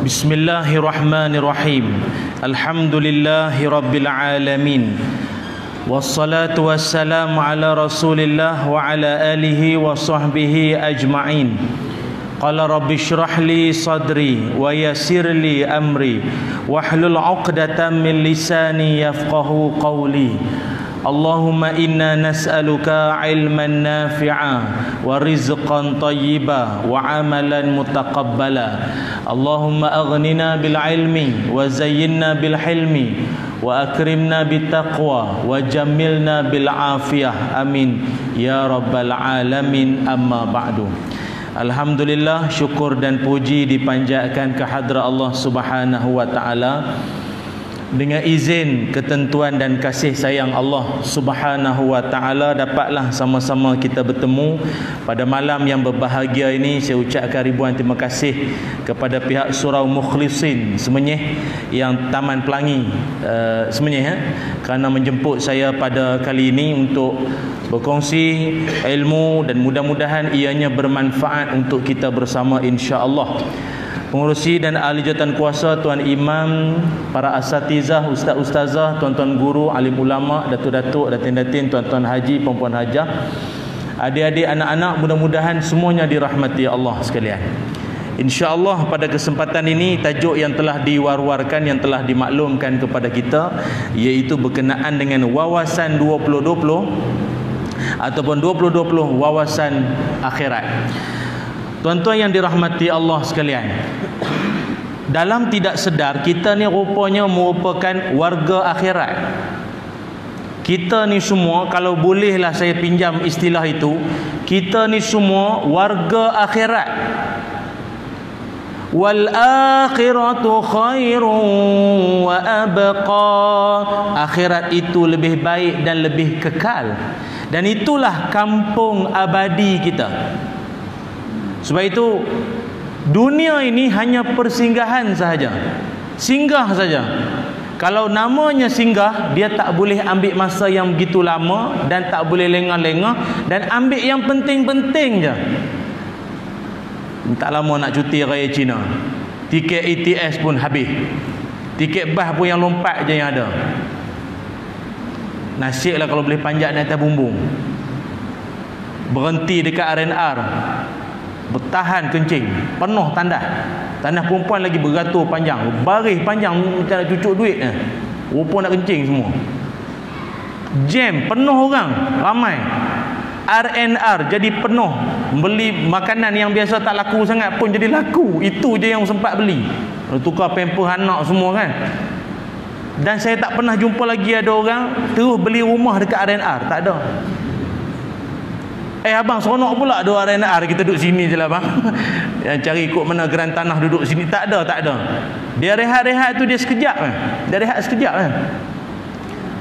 Bismillahirrahmanirrahim. Alhamdulillahi rabbil alamin. Wassalatu wassalamu ala Rasulillah wa ala alihi wa sahbihi ajma'in. Qala rabbi shrah li sadri wa yassir li amri wahlul 'uqdatam min lisani yafqahu qawli. Allahumma inna nas'aluka ilman nafi'a wa rizqan tayyiba wa amalan mutaqabbala. Allahumma aghnina bil ilmi wa zayyinna bil hilmi wa akrimna bit taqwa wa jammilna bil afiyah. Amin ya rabbal alamin. Amma ba'du. Alhamdulillah, syukur dan puji dipanjatkan ke hadrat Allah Subhanahu wa taala. Dengan izin, ketentuan dan kasih sayang Allah Subhanahu wa taala, dapatlah sama-sama kita bertemu pada malam yang berbahagia ini. Saya ucapkan ribuan terima kasih kepada pihak Surau Mukhlisin Semenyih yang Taman Pelangi Semenyih kerana menjemput saya pada kali ini untuk berkongsi ilmu, dan mudah-mudahan ianya bermanfaat untuk kita bersama, insya-Allah. Pengurusi dan ahli jawatan kuasa, tuan imam, para asatizah, ustaz-ustazah, tuan-tuan guru, alim ulama, datuk-datuk, datin-datin, tuan-tuan haji, puan-puan hajah, adik-adik, anak-anak, mudah-mudahan semuanya dirahmati Allah sekalian. InsyaAllah pada kesempatan ini tajuk yang telah diwar-warkan, yang telah dimaklumkan kepada kita, iaitu berkenaan dengan wawasan 2020 ataupun 2020 wawasan akhirat. Tuan-tuan yang dirahmati Allah sekalian, dalam tidak sedar kita ni rupanya merupakan warga akhirat. Kita ni semua, kalau bolehlah saya pinjam istilah itu, kita ni semua warga akhirat. Wal akhiratu khairun wa abqa. Akhirat itu lebih baik dan lebih kekal, dan itulah kampung abadi kita. Sebab itu dunia ini hanya persinggahan sahaja, singgah saja. Kalau namanya singgah, dia tak boleh ambil masa yang begitu lama dan tak boleh lengah-lengah, dan ambil yang penting-penting je. Tak lama nak cuti raya Cina, tiket ETS pun habis, tiket bas pun yang lompat je yang ada. Nasiblah kalau boleh panjat di atas bumbung, berhenti dekat RNR, bertahan kencing, penuh tandas. Tandas perempuan lagi beratur panjang, baris panjang macam nak cucuk duit. Rupa nak kencing semua. Jam, penuh orang, ramai. RNR jadi penuh. Beli makanan yang biasa tak laku sangat pun jadi laku. Itu je yang sempat beli. Tukar pamper anak semua kan. Dan saya tak pernah jumpa lagi ada orang terus beli rumah dekat RNR. Tak ada. Abang seronok pula ada RNR, kita duduk sini je lah bang. Yang cari ikut mana geran tanah duduk sini. Tak ada, tak ada. Dia rehat-rehat tu dia sekejap kan. Dia rehat sekejap kan.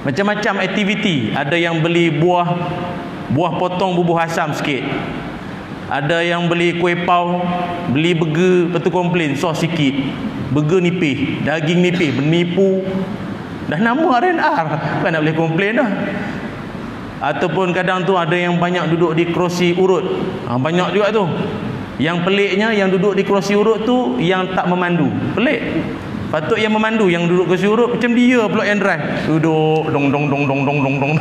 Macam-macam aktiviti. Ada yang beli buah potong bubuh asam sikit. Ada yang beli kuih pau, beli burger, lepas tu komplain sos sikit. Burger nipis, daging nipis, menipu. Dah nama RNR, kan nak boleh komplain dah. Ataupun kadang tu ada yang banyak duduk di kerusi urut. Banyak juga tu. Yang peliknya yang duduk di kerusi urut tu yang tak memandu. Pelik. Patut yang memandu, yang duduk kerusi urut macam dia pula yang drive. Duduk dong dong dong dong dong dong dong.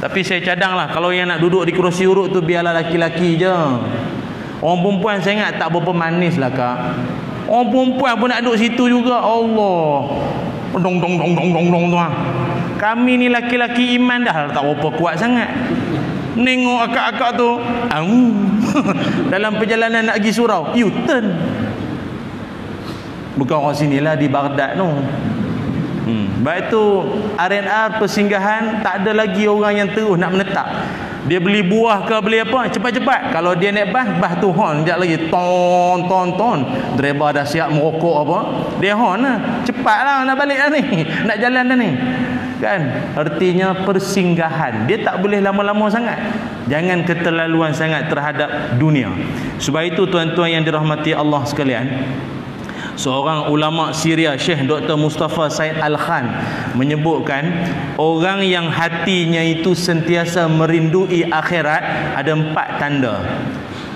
Tapi saya cadanglah, kalau yang nak duduk di kerusi urut tu biarlah laki-laki je. Orang perempuan saya ingat tak berapa manis lah kak. Orang perempuan pun nak duduk situ juga. Allah. Dong dong dong dong dong dong tu. Kami ni laki-laki iman dah tak berapa kuat sangat. Nengok akak-akak tu, dalam perjalanan nak pergi surau, U-turn. Bukan orang sinilah, di Baghdad tu. Baik tu RNR persinggahan, tak ada lagi orang yang terus nak menetap. Dia beli buah ke beli apa, cepat-cepat. Kalau dia naik bas tu horn sekejap lagi, ton. Driver dah siap merokok apa, dia horn lah. Cepatlah nak balik dah ni, nak jalan dah ni. Kan? Artinya persinggahan. Dia tak boleh lama-lama sangat. Jangan keterlaluan sangat terhadap dunia. Sebab itu tuan-tuan yang dirahmati Allah sekalian, seorang ulama Syria, Syekh Dr. Mustafa Said Al-Khan, menyebutkan orang yang hatinya itu sentiasa merindui akhirat ada 4 tanda.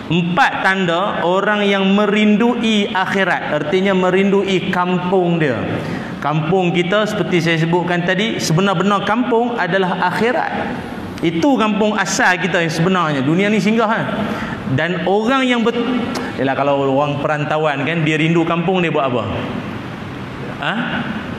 4 tanda orang yang merindui akhirat, artinya merindui kampung dia. Kampung kita seperti saya sebutkan tadi, sebenar-benar kampung adalah akhirat. Itu kampung asal kita yang sebenarnya. Dunia ni singgah kan. Dan orang yang yalah, kalau orang perantauan kan, dia rindu kampung, dia buat apa?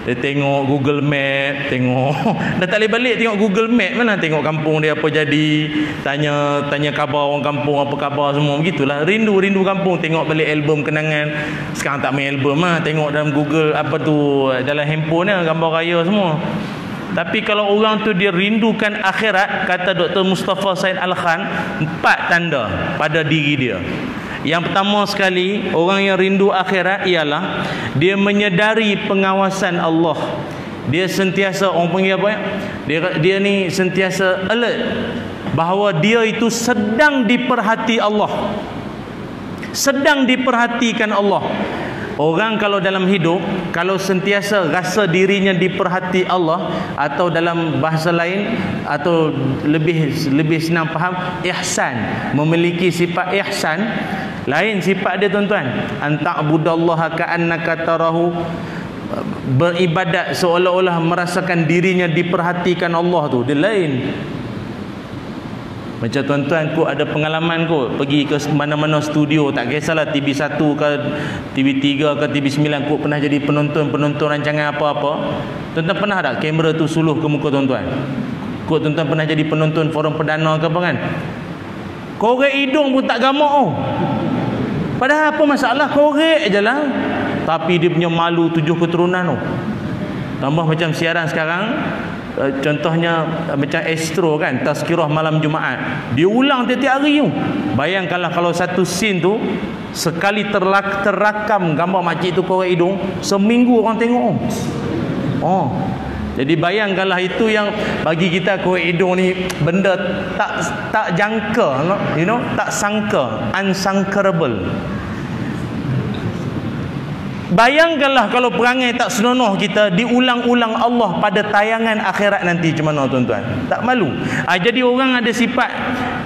Dia tengok Google Map, tengok dah tak boleh balik tengok Google Map, mana tengok kampung dia apa jadi, tanya khabar orang kampung, apa khabar semua, begitulah. Rindu kampung, tengok balik album kenangan. Sekarang tak main album tengok dalam Google, apa tu, dalam handphone gambar raya semua. Tapi kalau orang tu dia rindukan akhirat, kata Dr. Mustafa Said Al-Khan, 4 tanda pada diri dia. Yang pertama sekali, orang yang rindu akhirat ialah dia menyedari pengawasan Allah. Dia sentiasa, orang panggil apa ya? Dia ni sentiasa alert bahawa dia itu sedang diperhati Allah. Sedang diperhatikan Allah. Orang kalau dalam hidup, kalau sentiasa rasa dirinya diperhati Allah, atau dalam bahasa lain, atau lebih senang faham, ihsan, memiliki sifat ihsan. Lain sifat dia tuan-tuan, anta'budallaha ka'annaka tarahu, beribadat seolah-olah merasakan dirinya diperhatikan Allah tu, dia lain. Macam tuan-tuan kot ada pengalaman kot pergi ke mana-mana studio, tak kisahlah TV1 ke TV3 ke TV9, kot pernah jadi penonton rancangan apa-apa. Tuan-tuan pernah tak kamera tu suluh ke muka tuan-tuan? Kot tuan-tuan pernah jadi penonton forum perdana ke apa kan? Korek hidung pun tak gamak Padahal apa masalah, korek je lah. Tapi dia punya malu 7 keturunan Tambah macam siaran sekarang, contohnya macam Astro kan, Tazkirah malam Jumaat, dia ulang tiap-tiap hari tu. Bayangkanlah kalau satu scene tu sekali terrakam gambar makcik tu korek hidung, seminggu orang tengok. Jadi bayangkanlah, itu yang bagi kita korek hidung ni benda tak jangka, tak sangka, unsangkable. Bayangkanlah kalau perangai tak senonoh kita diulang-ulang Allah pada tayangan akhirat nanti, macam mana tuan-tuan? Tak malu. Jadi orang ada sifat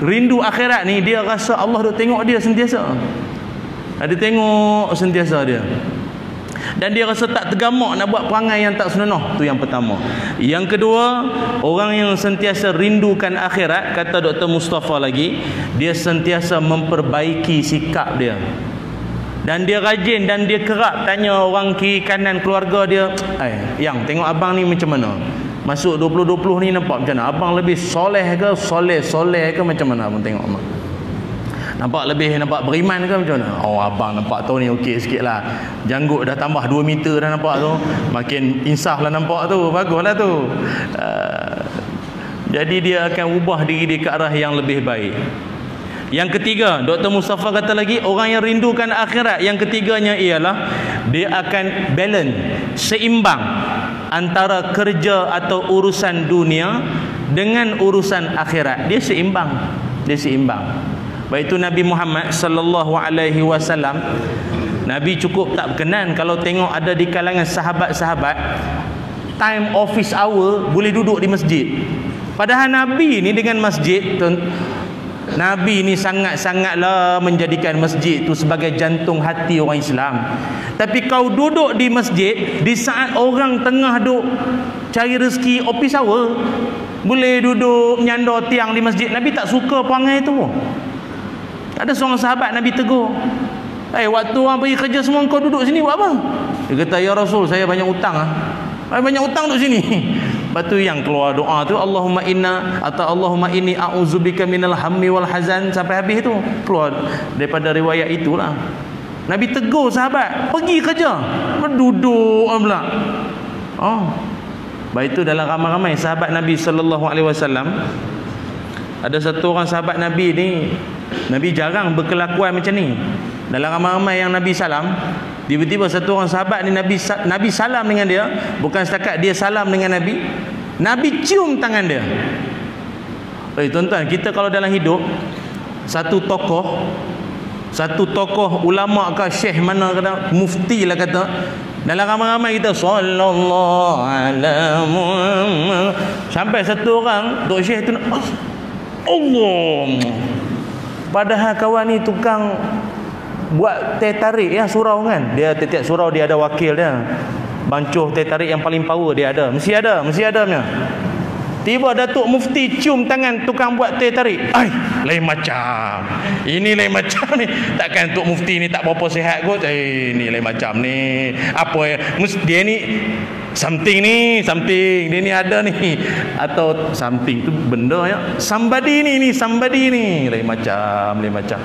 rindu akhirat ni, dia rasa Allah duk tengok dia sentiasa. Ada tengok sentiasa dia. Dan dia rasa tak tergamak nak buat perangai yang tak senonoh. Tu yang pertama. Yang kedua, orang yang sentiasa rindukan akhirat, kata Dr. Mustafa lagi, dia sentiasa memperbaiki sikap dia. Dan dia rajin dan dia kerap tanya orang kiri kanan keluarga dia, yang tengok abang ni macam mana? Masuk 2020 ni nampak macam mana? Abang lebih soleh ke? Soleh ke macam mana abang tengok abang? Nampak beriman ke macam mana? Abang nampak tahun ni okey sikit lah. Janggut dah tambah 2 meter dah nampak tu. Makin insaf lah nampak tu. Bagus lah tu. Jadi dia akan ubah diri dia ke arah yang lebih baik. Yang ketiga, Dr. Mustafa kata lagi, orang yang rindukan akhirat, yang ketiganya ialah dia akan balance, seimbang antara kerja atau urusan dunia dengan urusan akhirat. Dia seimbang. Baik itu Nabi Muhammad sallallahu alaihi wasallam, Nabi cukup tak berkenan kalau tengok ada di kalangan sahabat-sahabat time office hour boleh duduk di masjid. Padahal Nabi ni dengan masjid, Nabi ni sangat-sangatlah menjadikan masjid tu sebagai jantung hati orang Islam. Tapi kau duduk di masjid di saat orang tengah duk cari rezeki office hour, boleh duduk menyandar tiang di masjid. Nabi tak suka perangai tu. Ada seorang sahabat Nabi tegur, waktu orang pergi kerja semua kau duduk sini buat apa? Dia kata, ya Rasul, saya banyak utang banyak utang duduk sini. Lepas tu yang keluar doa tu, Allahumma inni a'udzubika minal hammi wal hazan, sampai habis tu keluar daripada riwayat itulah. Nabi tegur sahabat, pergi kerja, duduk pula. Baik itu dalam ramai-ramai sahabat Nabi sallallahu alaihi wasallam, ada satu orang sahabat Nabi ni, Nabi jarang berkelakuan macam ni. Dalam ramai-ramai yang Nabi salam, tiba-tiba satu orang sahabat ni Nabi salam dengan dia, bukan setakat dia salam dengan Nabi, Nabi cium tangan dia. Tuan-tuan, kita kalau dalam hidup satu tokoh ulama ke syekh mana kata, mufti lah kata, dalam ramai-ramai kita sallallahu alaihi sampai satu orang tok syekh tu Allah, Padahal kawan ni tukang buat teh tarik ya, surau kan. Dia tiap surau dia ada wakil dia. Bancuh teh tarik yang paling power dia ada. Mesti ada punya. Tiba Datuk Mufti cium tangan tukang buat teh tarik. Ai, lain macam. Ini lain macam ni. Takkan Tok Mufti ni tak berapa sihat kot. Ni lain macam ni. Apa ya? Dia ni something. Dia ni ada ni. Atau something tu benda ya. Somebody ni. Lain macam.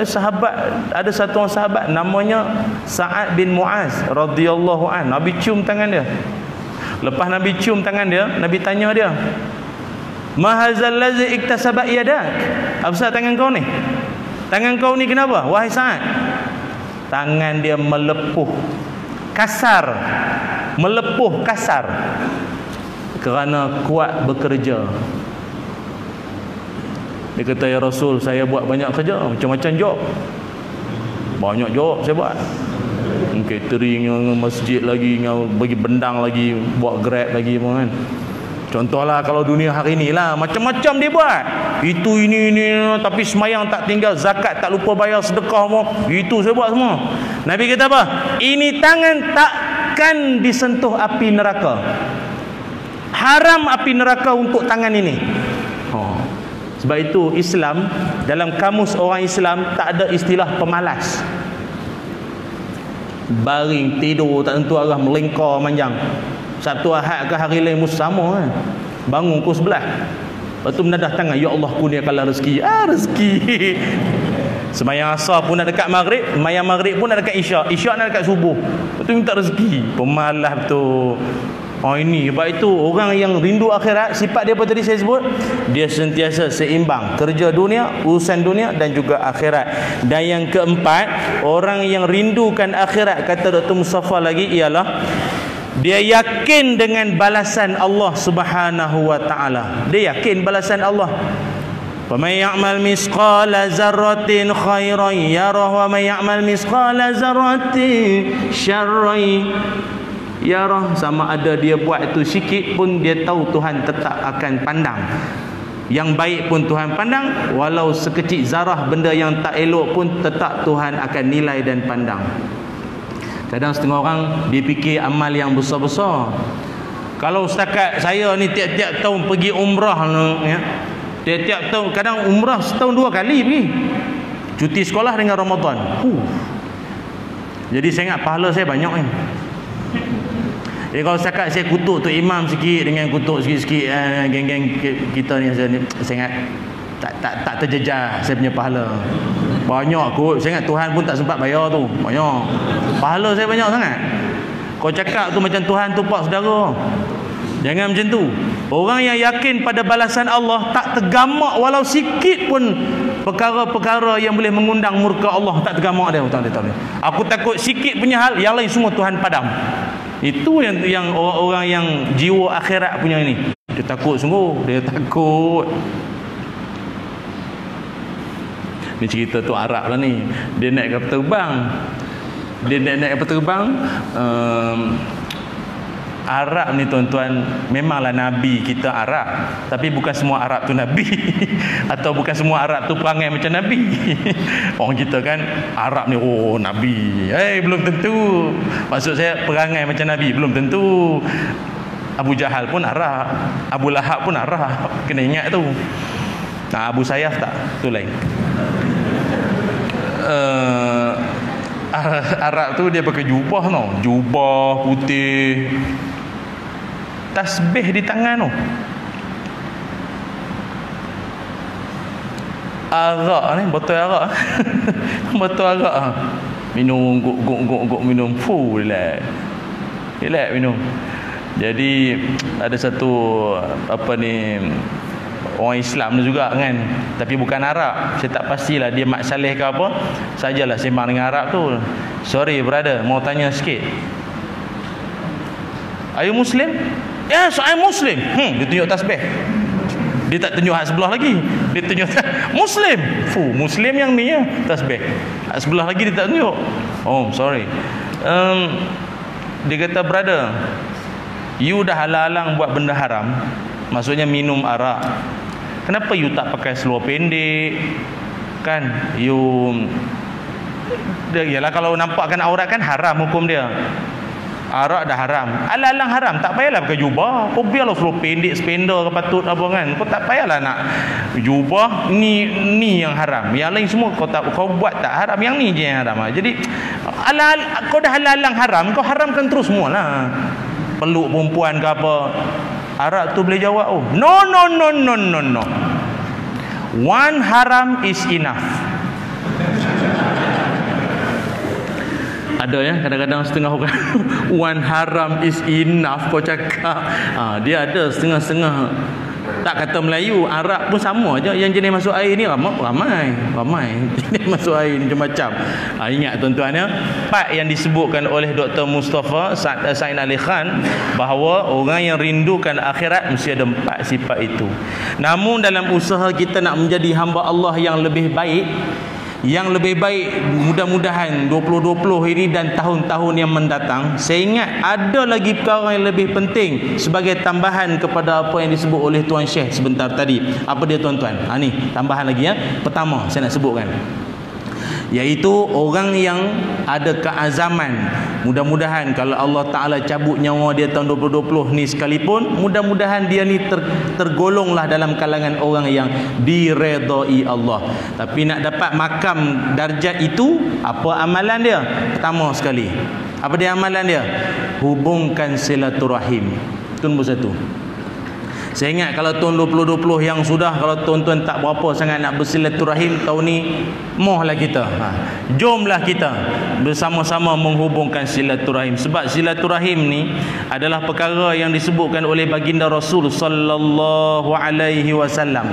Sahabat, ada satu orang sahabat namanya Sa'ad bin Mu'az radhiyallahu an. Nabi cium tangan dia. Lepas Nabi cium tangan dia, Nabi tanya dia, "Ma hadzal ladzi iktasaba yadak?" Apa tangan kau ni? Tangan kau ni kenapa, wahai Sa'ad? Tangan dia melepuh kasar. Kerana kuat bekerja. Dia kata, "Ya Rasul, saya buat banyak kerja, macam-macam job. Banyak job saya buat. Catering, masjid lagi, bagi bendang lagi, buat Grab lagi kan. Contohlah kalau dunia hari ni lah, macam-macam dia buat. Itu ini, tapi semayang tak tinggal, zakat tak lupa bayar, sedekah semua. Itu saya buat semua." Nabi kata apa? Ini tangan takkan disentuh api neraka. Haram api neraka untuk tangan ini. Sebab itu Islam, dalam kamus orang Islam tak ada istilah pemalas. Baring tidur tak tentu arah, melengkar manjang. Sabtu Ahad ke hari lain sama kan. Bangun pukul 11. Lepas tu menadah tangan, "Ya Allah, kurniakanlah rezeki." Rezeki. Semayang asar pun nak dekat maghrib, semayang maghrib pun nak dekat isyak, isyak nak dekat subuh. Lepas tu minta rezeki. Pemalas betul. Ini sebab itu orang yang rindu akhirat, sifat dia apa tadi saya sebut, dia sentiasa seimbang kerja dunia, urusan dunia dan juga akhirat. Dan yang keempat, orang yang rindukan akhirat, kata Dr. Mustafa lagi, ialah dia yakin dengan balasan Allah Subhanahu wa taala. Dia yakin balasan Allah. Wa may ya'mal misqala dzarratin khairan yarah wa may ya'mal misqala dzarratin syarran yarah. Sama ada dia buat itu sikit pun dia tahu Tuhan tetap akan pandang. Yang baik pun Tuhan pandang, walau sekecil zarah benda yang tak elok pun tetap Tuhan akan nilai dan pandang. Kadang setengah orang dia fikir amal yang besar-besar. Kalau setakat saya ni tiap-tiap tahun pergi umrah ya. Tiap-tiap tahun, kadang umrah setahun 2 kali pergi. Cuti sekolah dengan Ramadan. Jadi saya ingat pahala saya banyak ni. Jadi kalau setakat saya kutuk tu imam sikit dengan kutuk sikit-sikit geng-geng kita ni, saya ingat tak terjejas saya punya pahala. Banyak kot. Saya ingat Tuhan pun tak sempat bayar tu. Banyak. Pahala saya banyak sangat. Kau cakap tu macam Tuhan tu pak saudara. Jangan macam tu. Orang yang yakin pada balasan Allah tak tergamak walau sikit pun perkara-perkara yang boleh mengundang murka Allah, tak tergamak dia. Tak boleh. Aku takut sikit punya hal, yang lain semua Tuhan padam. Itu yang orang-orang yang jiwa akhirat punya ini. Dia takut sungguh, dia takut. Ni cerita tu Arab lah ni. Dia naik kapal terbang. Arab ni tuan-tuan, memanglah Nabi kita Arab, tapi bukan semua Arab tu Nabi. Atau bukan semua Arab tu perangai macam Nabi. Orang kita kan Arab ni, oh Nabi. Belum tentu. Maksud saya perangai macam Nabi, belum tentu. Abu Jahal pun Arab, Abu Lahab pun Arab. Kena ingat tu. Abu Sayyaf tak? Tu lain. Arab tu dia pakai jubah tau. Jubah putih, tasbih di tangan tu. Arak ni, botol arak. Botol arak. Minum, guk minum. Relax minum. Jadi ada satu orang Islam tu juga kan, tapi bukan Arab. Saya tak pastilah dia Mak Saleh ke apa. Sajalah sembang dengan Arab tu. "Sorry brother, mau tanya sikit. Are you Muslim?" "Yes, I'm Muslim." Dia tunjuk tasbih. Dia tak tunjuk hak sebelah lagi. Dia tunjuk Muslim. Muslim yang ni ya, tasbih. Hak sebelah lagi dia tak tunjuk. "Oh, sorry." Dia kata, "Brother, you dah halang-halang buat benda haram." Maksudnya minum arak. Kenapa you tak pakai seluar pendek? Kan you yalah, kalau nampakkan aurat kan haram hukum dia. Arak dah haram, alang-alang haram, tak payahlah pakai jubah. Kau biarlah seluar pendek, spender ke patut apa kan. Kau tak payahlah nak jubah. Ni yang haram. Yang lain semua kau buat tak haram, yang ni je yang haram. Jadi kau dah alang-alang haram, kau haramkan terus semualah. Peluk perempuan ke apa. Arak tu boleh jawab, oh, no. One haram is enough. Ada ya, kadang-kadang setengah orang one haram is enough kau cakap. Dia ada setengah-setengah. Tak kata Melayu, Arab pun sama aja. Yang jenis masuk air ni ramai jenis masuk air ni macam-macam. Ingat tuan-tuan ya, part yang disebutkan oleh Dr. Mustafa Said Ali Khan, bahawa orang yang rindukan akhirat mesti ada 4 sifat itu. Namun dalam usaha kita nak menjadi hamba Allah yang lebih baik, mudah-mudahan 2020 ini dan tahun-tahun yang mendatang, saya ingat ada lagi perkara yang lebih penting sebagai tambahan kepada apa yang disebut oleh Tuan Syekh sebentar tadi. Apa dia tuan-tuan? Ni tambahan lagi ya. Pertama saya nak sebutkan, iaitu orang yang ada keazaman. Mudah-mudahan kalau Allah Ta'ala cabut nyawa dia tahun 2020 ni sekalipun, mudah-mudahan dia ni tergolonglah dalam kalangan orang yang diredai Allah. Tapi nak dapat makam darjat itu, apa amalan dia? Pertama sekali, apa dia amalan dia? Hubungkan silaturahim. Itu nombor 1. Saya ingat kalau tahun 2020 yang sudah, kalau tuan-tuan tak berapa sangat nak bersilaturahim, tahun ni mohlah kita, jomlah kita bersama-sama menghubungkan silaturahim. Sebab silaturahim ni adalah perkara yang disebutkan oleh baginda Rasul sallallahu alaihi wasallam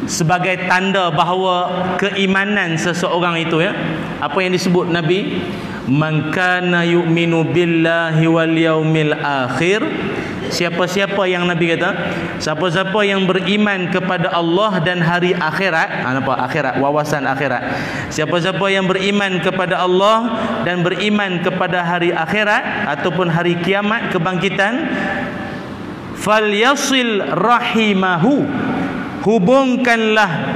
sebagai tanda bahawa keimanan seseorang itu ya. Apa yang disebut Nabi, man kana yu'minu billahi wal yaumil akhir. Siapa-siapa yang Nabi kata, siapa-siapa yang beriman kepada Allah dan hari akhirat, akhirat, wawasan akhirat. Siapa-siapa yang beriman kepada Allah dan beriman kepada hari akhirat ataupun hari kiamat, kebangkitan, falyasil rahimahu, hubungkanlah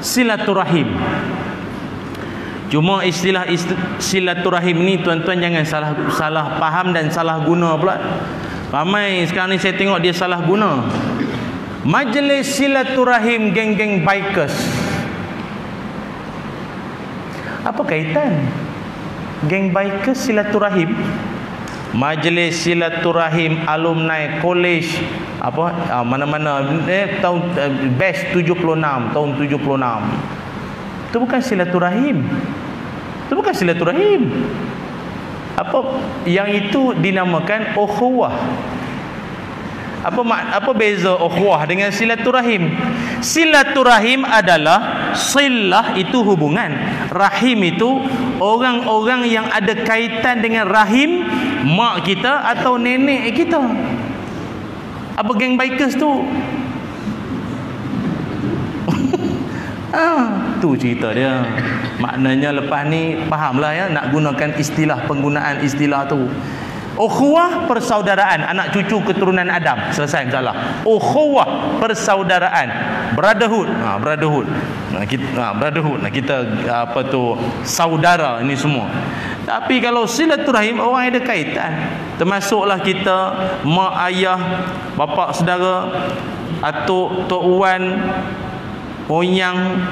silaturahim. Cuma istilah silaturahim ni tuan-tuan jangan salah faham dan salah guna pula. Ramai sekarang ni saya tengok dia salah guna. Majlis silaturahim geng-geng bikers. Apa kaitan geng bikers silaturahim? Majlis silaturahim alumni college mana-mana tahun batch 76, tahun 76. Itu bukan silaturahim. Itu bukan silaturahim. Yang itu dinamakan ukhuwah. Apa beza ukhuwah dengan silaturahim? Silaturahim adalah silah, itu hubungan. Rahim itu orang-orang yang ada kaitan dengan rahim mak kita atau nenek kita. Apa geng bikers tu? Tu cerita dia. Maknanya lepas ni fahamlah ya, nak gunakan penggunaan istilah tu. Ukhuwah persaudaraan, anak cucu keturunan Adam. Selesai masalah. Ukhuwah persaudaraan, brotherhood. Brotherhood. Brotherhood. Kita saudara ini semua. Tapi kalau silaturahim, orang ada kaitan. Termasuklah kita mak ayah, bapa saudara, atuk, tok wan, oyang,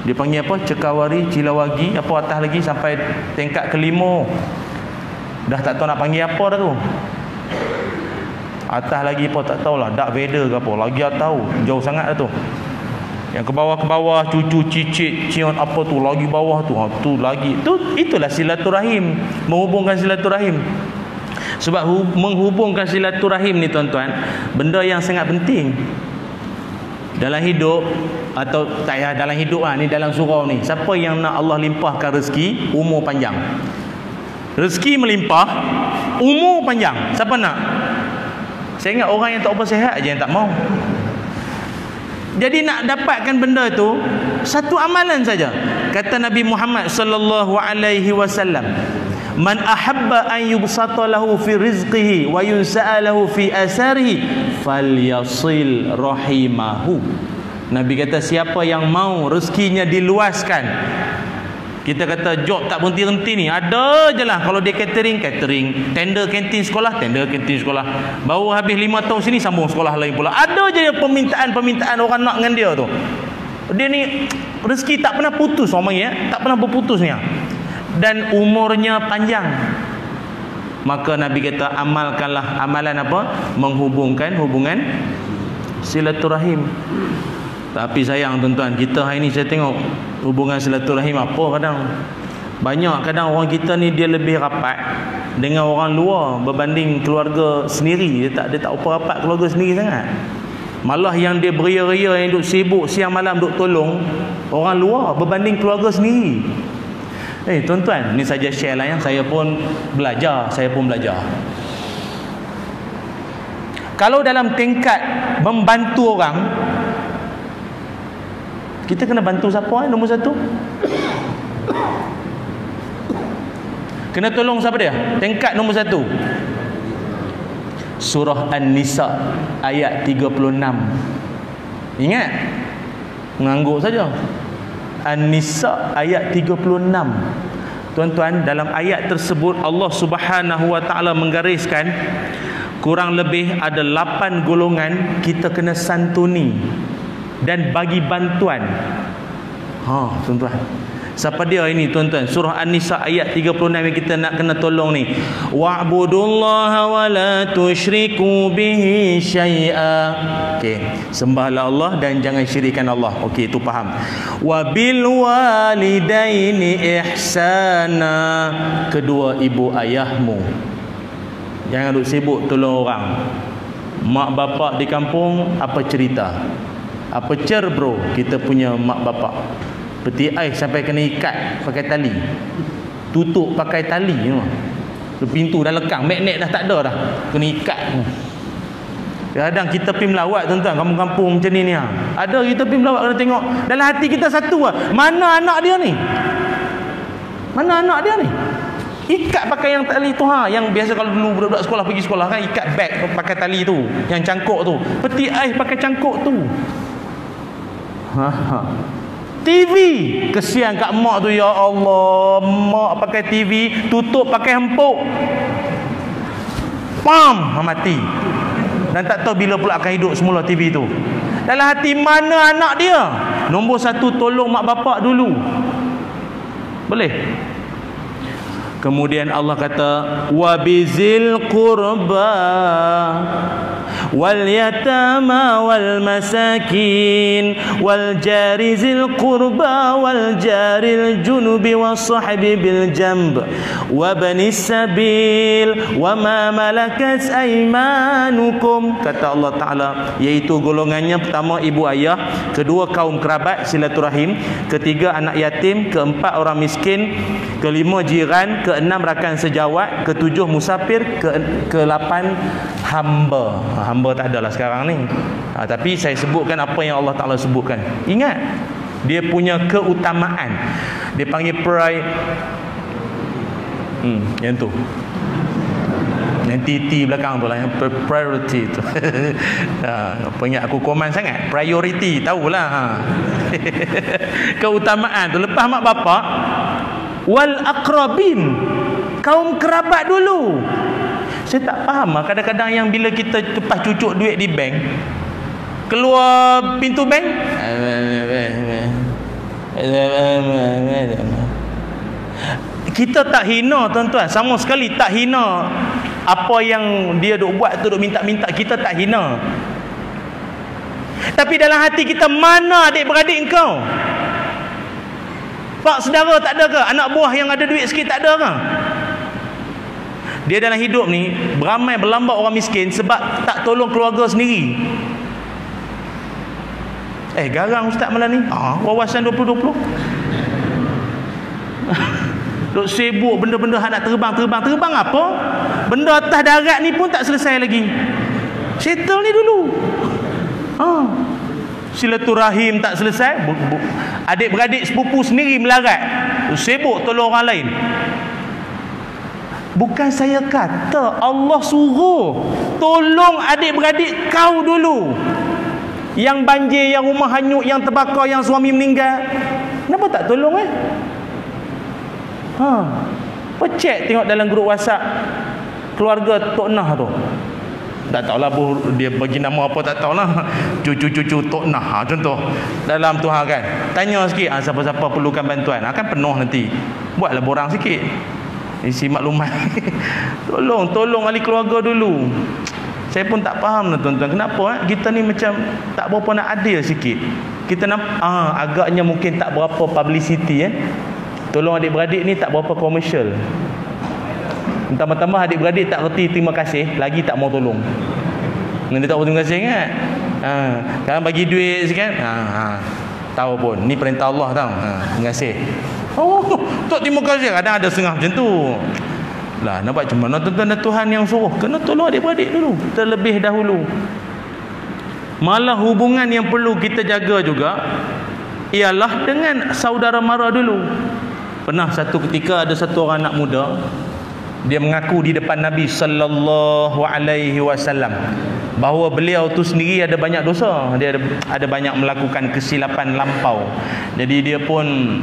dia panggil apa? Cekawari, cilawagi, apa atas lagi sampai tingkat kelima. Dah tak tahu nak panggil apa dah tu. Atas lagi apa tak tahulah, Darth Vader ke apa. Lagi tak tahu, jauh sangat dah tu. Yang ke bawah, cucu, cicit, cion apa tu, lagi bawah tu. Tu lagi. Itulah silaturahim, menghubungkan silaturahim. Sebab menghubungkan silaturahim ni tuan-tuan, benda yang sangat penting dalam hidup. Atau tak ya, dalam hidup ni, dalam surau ni, siapa yang nak Allah limpahkan rezeki, umur panjang. Rezeki melimpah, umur panjang. Siapa nak? Saya ingat orang yang tak bersihat je yang tak mau. Jadi nak dapatkan benda tu, satu amalan saja. Kata Nabi Muhammad sallallahu alaihi wasallam, Man ahabba an yubsata lahu fi rizqihi wa yunsa'a lahu fi asarihi falyasil rahimahu. Nabi kata siapa yang mau rezekinya diluaskan. Kita kata job tak berhenti-henti ni, ada je lah. Kalau dia catering, tender kantin sekolah, baru habis 5 tahun sini sambung sekolah lain pula. Ada je permintaan orang nak dengan dia tu. Dia ni rezeki tak pernah putus orang ya, tak pernah berputus ni. Dan umurnya panjang. Maka Nabi kata amalkanlah amalan apa? Menghubungkan hubungan silaturahim. Tapi sayang tuan-tuan, kita hari ni saya tengok hubungan silaturahim apa kadang. Kadang orang kita ni dia lebih rapat dengan orang luar berbanding keluarga sendiri. Dia tak apa rapat keluarga sendiri sangat. Malah yang dia beria-ria, yang duk sibuk siang malam duk tolong orang luar berbanding keluarga sendiri. Tuan-tuan, ni saja share lah yang saya pun belajar. Kalau dalam tingkat membantu orang, kita kena bantu siapa nombor satu? Kena tolong siapa dia? Tingkat nombor satu. Surah An-Nisa ayat 36. Ingat? Mengangguk saja. An-Nisa ayat 36. Tuan-tuan, dalam ayat tersebut Allah Subhanahu wa taala menggariskan kurang lebih ada 8 golongan kita kena santuni dan bagi bantuan. Tuan-tuan, siapa dia ini tuan-tuan? Surah An-Nisa ayat 36 yang kita nak kena tolong ni. Wa'budullaha wa la tusyriku bihi syai'a. Okey, sembahlah Allah dan jangan syirikkan Allah. Okey, itu faham. Wa bil walidaini ihsana. Kedua ibu ayahmu. Jangan duk sibuk tolong orang. Mak bapak di kampung apa cerita? Apa bro kita punya mak bapak? Peti ais sampai kena ikat pakai tali. Tutup pakai tali. Pintu dah lekang, magnet dah tak ada dah. Kena ikat. Kadang kita pergi melawat tuan-tuan, kampung-kampung macam ni ada kita pergi melawat kena tengok dalam hati kita satu lah. Mana anak dia ni? Ikat pakai yang tali tu yang biasa kalau dulu budak-budak sekolah pergi sekolah kan, ikat beg pakai tali tu, yang cangkuk tu. Peti ais pakai cangkuk tu. TV, kesian kat mak tu, ya Allah, mak pakai TV tutup pakai empuk, mati. Dan tak tahu bila pula akan hidup semula TV tu. Dalam hati mana anak dia? Nombor satu, tolong mak bapak dulu. Boleh? Kemudian Allah kata wabizil qurba wal yatama wal masakin wal jari zil qurba wal jaril junubi was sahbi bil jamb wa banis sabil wa ma malakat aymanukum. Kata Allah Ta'ala, iaitu golongannya pertama ibu ayah, kedua kaum kerabat silaturahim, ketiga anak yatim, keempat orang miskin, kelima jiran, keenam rakan sejawat, ketujuh musafir, ke-8 hamba. Hamba tak adalah sekarang ni. Tapi saya sebutkan apa yang Allah Ta'ala sebutkan. Ingat, dia punya keutamaan. Dia panggil yang tu. Yang TT belakang tu lah, yang priority tu. Apa ingat aku komen sangat? Priority, tahulah. Keutamaan tu lepas mak bapak, wal aqrabin, kaum kerabat dulu. Saya tak faham kadang-kadang yang bila kita lepas cucuk duit di bank, keluar pintu bank, kita tak hina tuan-tuan, sama sekali tak hina apa yang dia duk buat tu, duk minta-minta, kita tak hina. Tapi dalam hati kita, mana adik-beradik engkau? Pak saudara tak ada ke? Anak buah yang ada duit sikit tak ada ke? Dia dalam hidup ni beramai berlambat orang miskin sebab tak tolong keluarga sendiri. Garang ustaz malam ni. Wawasan 2020. Duk sibuk benda-benda hak nak terbang apa? Benda atas darat ni pun tak selesai lagi. Settle ni dulu. Silaturahim tak selesai, adik-beradik sepupu sendiri melarat, sibuk tolong orang lain. Bukan saya kata, Allah suruh. Tolong adik-beradik kau dulu. Yang banjir, yang rumah hanyut, yang terbakar, yang suami meninggal. Kenapa tak tolong Cek tengok dalam grup WhatsApp keluarga Tok Nah tu. Tak tahulah dia bagi nama apa, tak tahulah. Cucu-cucu Tok Nah contoh dalam tu kan. Tanya sikit siapa-siapa perlukan bantuan. Kan penuh nanti. Buatlah borang sikit. Isi maklumat. Tolong ahli keluarga dulu. Saya pun tak faham lah tuan-tuan. Kenapa kita ni macam tak berapa nak adil sikit. Kita nampak agaknya mungkin tak berapa publicity Tolong adik-beradik ni tak berapa komersial. Tambah-tambah adik-beradik tak reti terima kasih, lagi tak mau tolong. Dia tak mau terima kasih kan? Sekarang bagi duit sikit tahu pun ni perintah Allah tau. Terima kasih. Tak terima kasih. Kadang ada setengah macam tu. Lah nampak macam mana tuan-tuan, Tuhan yang suruh kena tolong adik-beradik dulu terlebih dahulu. Malah hubungan yang perlu kita jaga juga ialah dengan saudara mara dulu. Pernah satu ketika ada satu orang anak muda, dia mengaku di depan Nabi sallallahu alaihi wasallam bahawa beliau tu sendiri ada banyak dosa. Dia ada banyak melakukan kesilapan lampau. Jadi dia pun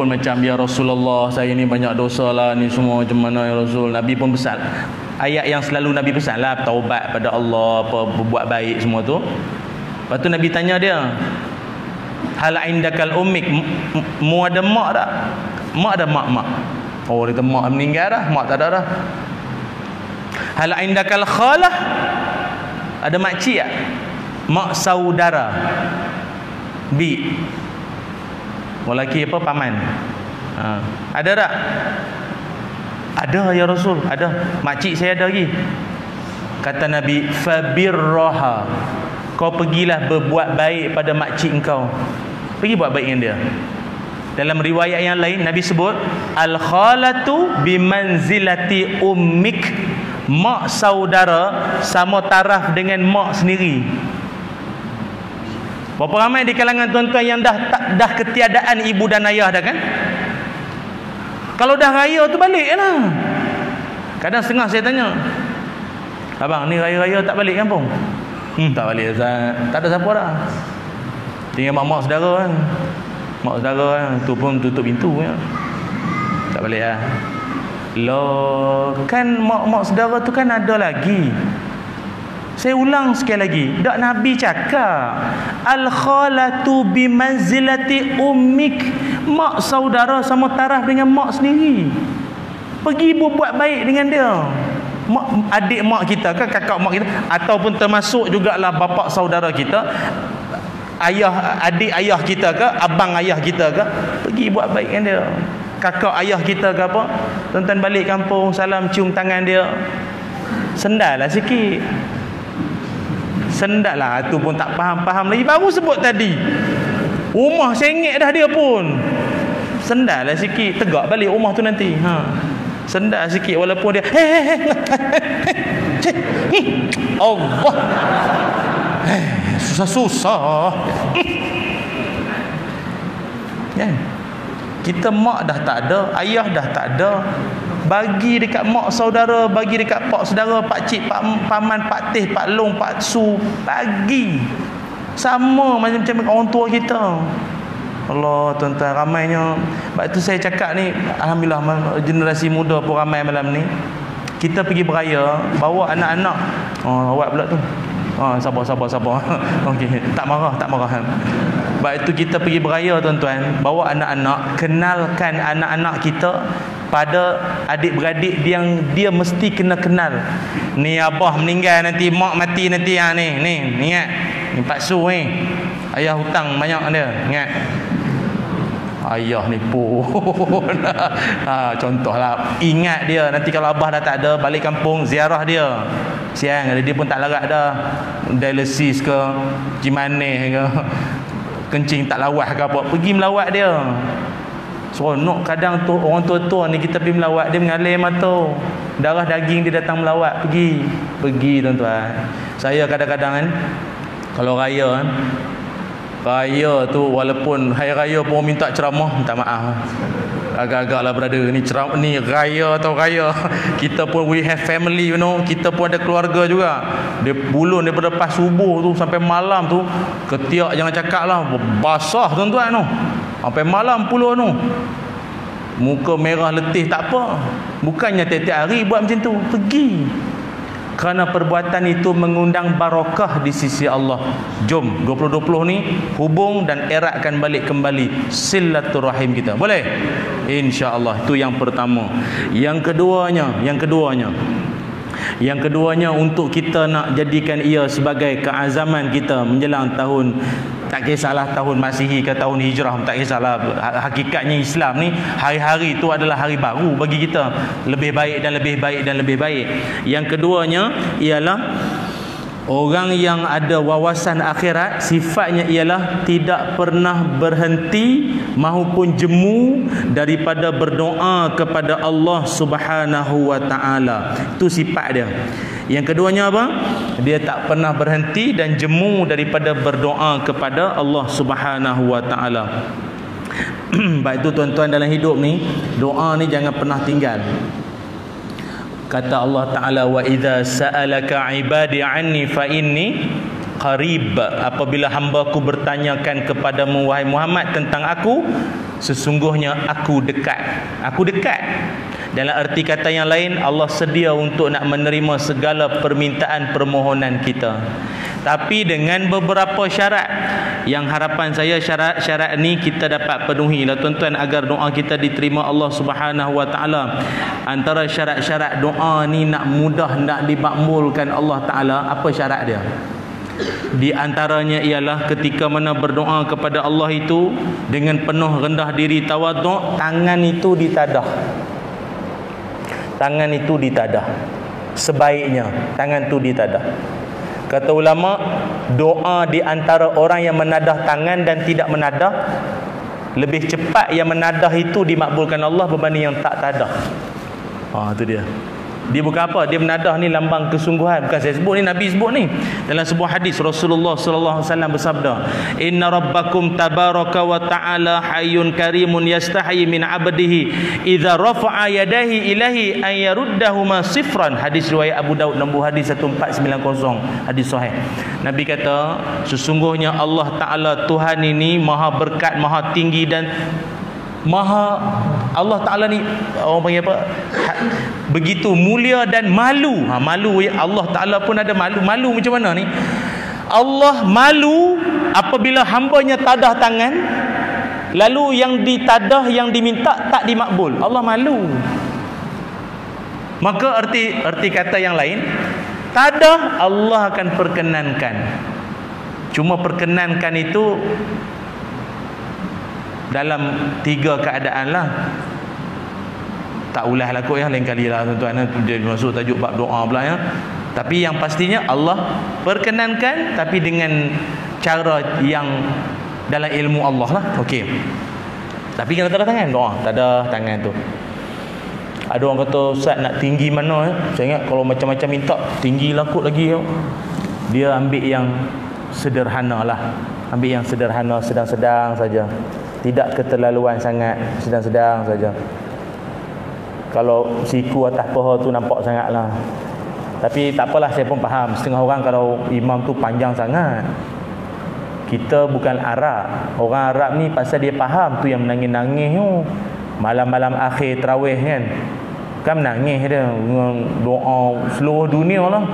macam, ya Rasulullah, saya ni banyak dosa lah ni semua, macam mana ya Rasul. Nabi pun pesan ayat yang selalu Nabi pesan lah, taubat pada Allah, berbuat baik semua tu. Lepas tu Nabi tanya dia, hal indakal ummik, mu ada mak tak? Mak ada mak. Oh, dia kata mak meninggal dah, mak tak ada dah. Hal indakal khalah, ada makcik tak? Mak saudara. Bi. Lelaki apa? Paman. Ada tak? Ada ya Rasul, ada. Makcik saya ada lagi. Kata Nabi, fabirraha, kau pergilah berbuat baik pada makcik engkau. Pergi buat baik dengan dia. Dalam riwayat yang lain Nabi sebut al-khalatu bimanzilati ummik, mak saudara sama taraf dengan mak sendiri. Berapa ramai di kalangan tuan-tuan yang dah ketiadaan ibu dan ayah dah kan? Kalau dah raya tu baliklah. Kadang setengah saya tanya, abang ni raya-raya tak balik kampung? Tak balik Azad. Tak ada siapa dah. Tinggal mak-mak saudara kan. Mak saudara kan, tu pun tutup pintu ya. Tak balik lah. Loh, kan mak-mak saudara tu kan ada lagi. Saya ulang sekali lagi. Dak Nabi cakap al-khalatu bimanzilati ummik, mak saudara sama taraf dengan mak sendiri. Pergi buat baik dengan dia. Adik mak kita kan, kakak mak kita, ataupun termasuk jugalah bapa saudara kita, adik ayah kita ke, abang ayah kita ke, pergi buat baik dengan dia. Kakak ayah kita ke apa, tuan-tuan balik kampung, salam cium tangan dia, sendal lah sikit. Sendal lah, tu pun tak faham lagi. Baru sebut tadi rumah sengit dah dia pun, sendal lah sikit, tegak balik rumah tu nanti. Sendal sikit walaupun dia Allah, susah-susah kan. Kita mak dah tak ada, ayah dah tak ada, bagi dekat mak saudara, bagi dekat pak saudara, pak cik, pak paman, pak teh, pak long, pak su, bagi sama macam orang tua kita. Allah, tuan-tuan, ramainya. Sebab itu saya cakap ni, alhamdulillah generasi muda pun ramai malam ni. Kita pergi beraya, bawa anak-anak. Awak pula tu. Sabar. Okey, tak marah. Sebab itu kita pergi beraya tuan-tuan, bawa anak-anak, kenalkan anak-anak kita pada adik-beradik yang dia mesti kena kenal. Ni abah meninggal nanti, mak mati nanti, ni ingat. Ni Pak Su ni. Ayah hutang banyak dia, ingat. Ayah ni pun contohlah, ingat dia nanti kalau abah dah tak ada, balik kampung ziarah dia. Siang dia pun tak larat dah, dialisis ke, jimaneh ke, kencing tak lawas ke apa, pergi melawat dia. Seronok kadang tu orang tua-tua ni, kita pergi melawat dia, mengalir mata, darah daging dia datang melawat. Pergi tuan-tuan. Saya kadang-kadang kan, kalau raya kan, raya tu walaupun hari raya pun minta ceramah, minta maaf. agak-agak lah brother, ni ni raya atau raya. Kita pun we have family, you know. Kita pun ada keluarga juga. Dia bulun daripada pas subuh tu sampai malam tu, ketiak jangan cakap lah, basah tuan-tuan tu. Sampai malam puluh tu. Muka merah letih tak apa. Bukannya tiap-tiap hari buat macam tu. Pergi. Kerana perbuatan itu mengundang barakah di sisi Allah. Jom 2020 ni hubung dan eratkan balik kembali silaturahim kita. Boleh? InsyaAllah. Itu yang pertama. Yang keduanya untuk kita nak jadikan ia sebagai keazaman kita menjelang tahun, tak kisahlah tahun Masihi ke tahun Hijrah, tak kisahlah. Hakikatnya Islam ni hari-hari itu adalah hari baru bagi kita, lebih baik dan lebih baik dan lebih baik. Yang keduanya ialah orang yang ada wawasan akhirat, sifatnya ialah tidak pernah berhenti maupun jemu daripada berdoa kepada Allah Subhanahu wa taala. Itu sifat dia. Yang keduanya apa? Dia tak pernah berhenti dan jemu daripada berdoa kepada Allah Subhanahu wa taala. Baik itu tuan-tuan, dalam hidup ni doa ni jangan pernah tinggal. Kata Allah Ta'ala, wa idza sa'alaka ibadi anni fa inni qarib. Apabila hamba-Ku bertanyakan kepadamu wahai Muhammad tentang aku, sesungguhnya aku dekat. Aku dekat. Dalam arti kata yang lain, Allah sedia untuk nak menerima segala permintaan permohonan kita. Tapi dengan beberapa syarat. Yang harapan saya syarat-syarat ni kita dapat penuhi lah tuan-tuan, agar doa kita diterima Allah Subhanahu wa taala. Antara syarat-syarat doa ni nak mudah nak dimakbulkan Allah Taala, apa syarat dia? Di antaranya ialah ketika mana berdoa kepada Allah itu dengan penuh rendah diri tawaduk, tangan itu ditadah. Tangan itu ditadah. Sebaiknya tangan itu ditadah. Kata ulama, doa di antara orang yang menadah tangan dan tidak menadah, lebih cepat yang menadah itu dimakbulkan Allah berbanding yang tak tadah. Itu dia. Dia bukan apa, dia menadah ni lambang kesungguhan. Bukan saya sebut ni, Nabi sebut ni. Dalam sebuah hadis Rasulullah sallallahu alaihi wasallam bersabda, "Inna rabbakum tabaraka wa ta'ala hayyun karimun yastahi min 'abdihi idza rafa'a yadahi ilahi an yaruddahuma sifran." Hadis riwayat Abu Daud, nombor hadis 1490, hadis sahih. Nabi kata, sesungguhnya Allah Taala Tuhan ini maha berkat, maha tinggi dan Allah Ta'ala ni orang panggil apa, begitu mulia dan malu. Malu, Allah Ta'ala pun ada malu. Malu macam mana ni? Allah malu apabila hambanya tadah tangan, lalu yang ditadah, yang diminta tak dimakbul. Allah malu. Maka erti kata yang lain, tadah Allah akan perkenankan. Cuma perkenankan itu dalam 3 keadaan lah. Tak ulah lah kot ya, lain kali lah tuan-tuan, dia masuk tajuk bab doa pula ya. Tapi yang pastinya Allah perkenankan, tapi dengan cara yang dalam ilmu Allah lah. Okey. Tapi kena tadah tangan doa, tadah tangan tu. Ada orang kata, Ustaz nak tinggi mana ya? Saya ingat kalau macam-macam minta tinggi lah kot lagi ya. Dia ambil yang sederhana lah. Ambil yang sederhana, sedang-sedang saja. Tidak keterlaluan sangat, sedang-sedang saja. Kalau siku atas paha tu nampak sangat lah. Tapi tak apalah, saya pun faham. Setengah orang kalau imam tu panjang sangat. Kita bukan Arab. Orang Arab ni pasal dia faham tu yang menangis-nangis tu. Malam-malam akhir tarawih kan menangis dia. Doa seluruh dunia lah.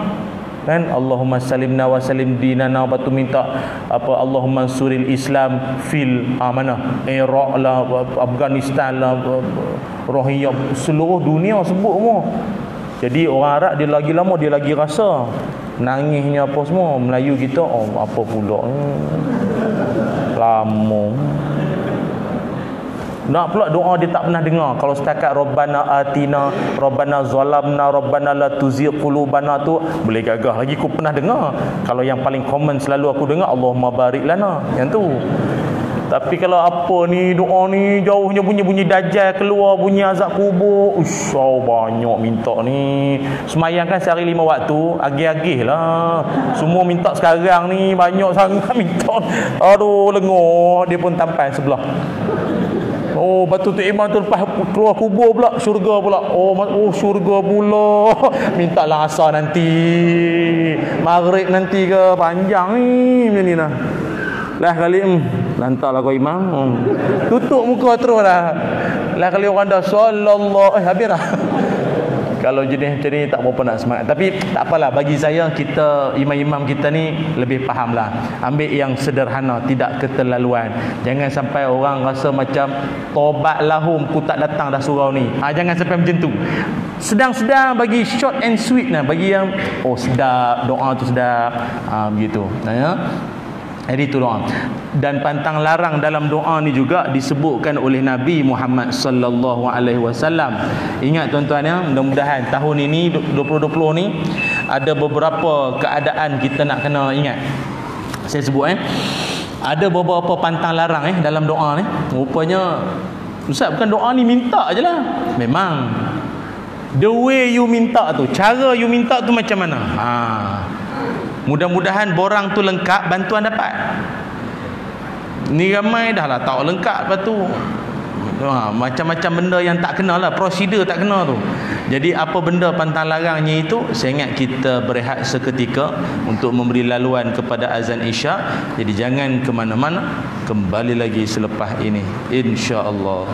Kan, Allahumma salimna wa salim dinana, lepas tu minta apa, Allahumma suril Islam fil mana, Iraq lah, Afghanistan lah, Rohingya, seluruh dunia sebut semua. Jadi orang Arab dia lagi lama dia lagi rasa nangisnya apa semua. Melayu kita apa pula lama. Nak pula doa dia tak pernah dengar. Kalau setakat Rabbana atina, Rabbana zalamna, Rabbana la tuzigh qulubana tu boleh gagah lagi, aku pernah dengar. Kalau yang paling common selalu aku dengar, Allahumma barik lana, yang tu. Tapi kalau apa ni doa ni jauhnya bunyi-bunyi dajjal keluar, bunyi azab kubur, banyak minta ni. Semayang kan sehari 5 waktu, agih-agih lah. Semua minta sekarang ni banyak sangat minta. Aduh, lengok dia pun tampan sebelah. Oh, batu tu iman tu lepas keluar kubur pula, syurga pula. Oh syurga pula. Mintalah asar nanti. Maghrib nanti ke, panjang ni macam ni lah. Lah kali lantaklah kau imam. Tutup muka terus lah. Lah kali orang dah sallallahu habis dah. Kalau jenis macam ni tak berapa nak semangat. Tapi tak apalah, bagi saya, kita imam-imam kita ni lebih faham lah. Ambil yang sederhana, tidak keterlaluan. Jangan sampai orang rasa macam tobat lahum ku tak datang dah surau ni. Jangan sampai macam tu. Sedang-sedang, bagi short and sweet lah. Bagi yang sedap, doa tu sedap, begitu. Jadi itu doa. Dan pantang larang dalam doa ni juga disebutkan oleh Nabi Muhammad sallallahu alaihi wasallam. Ingat tuan-tuan ya, mudah-mudahan tahun ini 2020 ni ada beberapa keadaan kita nak kena ingat. Saya sebut ada beberapa pantang larang dalam doa ni. Rupanya Ustaz, bukan doa ni minta je lah. Memang the way you minta tu, cara you minta tu macam mana. Mudah-mudahan borang tu lengkap, bantuan dapat. Ni ramai dah lah tak lengkap. Lepas tu macam-macam benda yang tak kena lah, prosedur tak kena tu. Jadi apa benda pantang larangnya itu, saya ingat kita berehat seketika untuk memberi laluan kepada azan isyak. Jadi jangan ke mana-mana, kembali lagi selepas ini insya-Allah.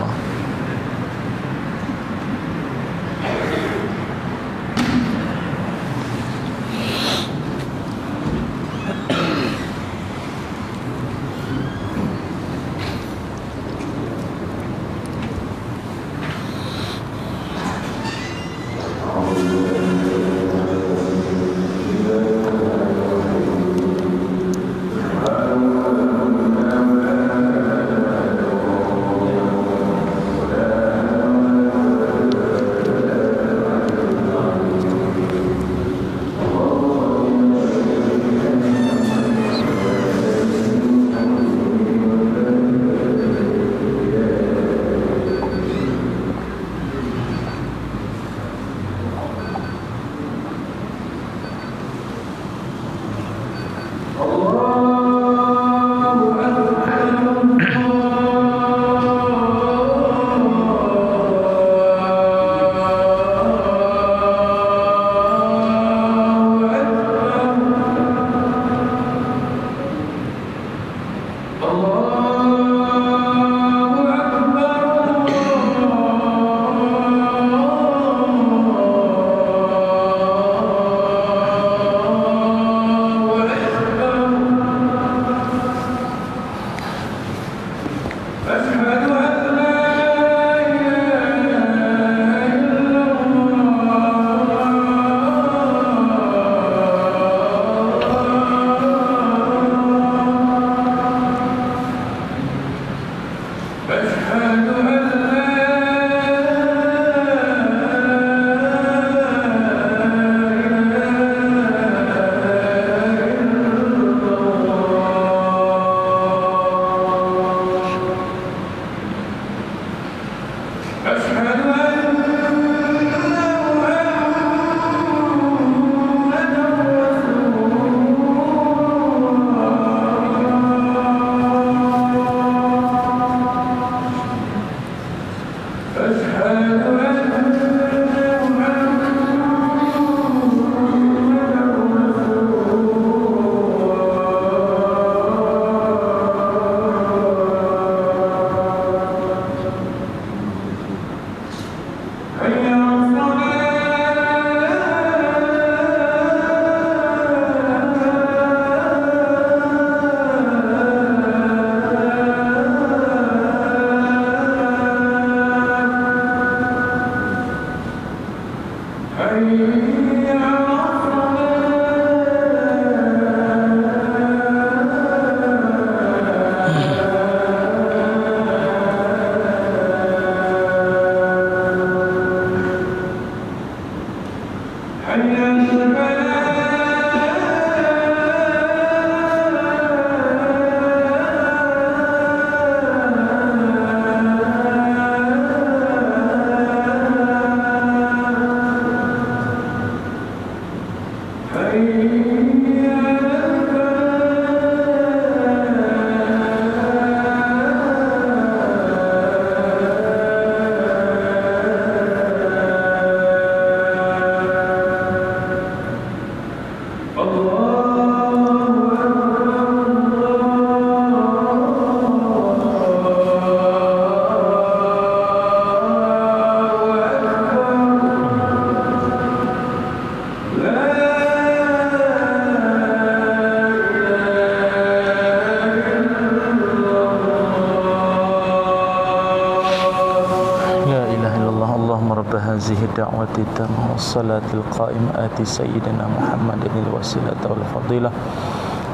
رب هذه الدعوة التامة والصلاة القائمة آت سيدنا محمد الوسيلة والفضيلة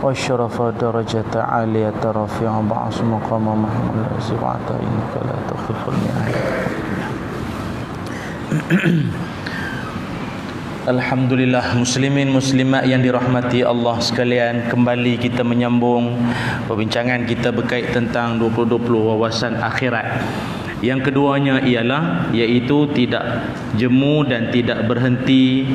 والشرف درجة عالية رفيعة بعث مقام محمود الزبعة إنك لا تخلف الميعاد. Alhamdulillah, muslimin muslimat yang dirahmati Allah sekalian, kembali kita menyambung perbincangan kita berkait tentang 2020 wawasan akhirat. Yang keduanya ialah iaitu tidak jemu dan tidak berhenti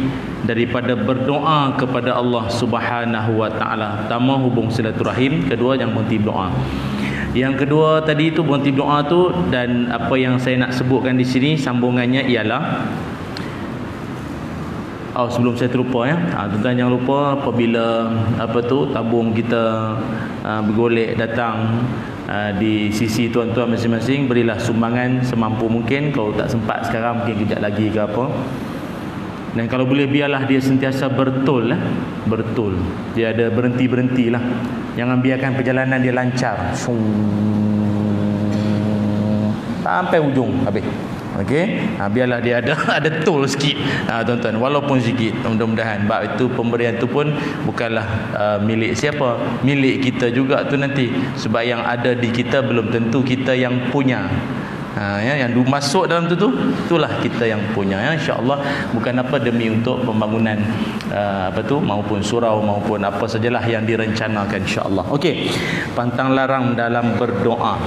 daripada berdoa kepada Allah Subhanahu wa taala. Pertama, hubung silaturahim, kedua yang berhenti berdoa. Yang kedua tadi itu berhenti berdoa tu, dan apa yang saya nak sebutkan di sini sambungannya ialah sebelum saya terlupa tuan-tuan jangan lupa apabila tabung kita bergolek datang di sisi tuan-tuan masing-masing, berilah sumbangan semampu mungkin. Kalau tak sempat sekarang, mungkin kejap lagi ke apa. Dan kalau boleh biarlah dia sentiasa bertul. Dia ada berhenti-berhentilah. Jangan biarkan perjalanan dia lancar sampai ujung habis. Okey, biarlah dia ada tol sikit, tuan-tuan, walaupun sikit. Mudah-mudahan sebab itu pemberian tu pun bukanlah milik siapa, milik kita juga tu nanti. Sebab yang ada di kita belum tentu kita yang punya. Yang masuk dalam itulah kita yang punya, insya-Allah. Bukan apa, demi untuk pembangunan maupun surau maupun apa sajalah yang direncanakan, insya-Allah. Okey, pantang larang dalam berdoa.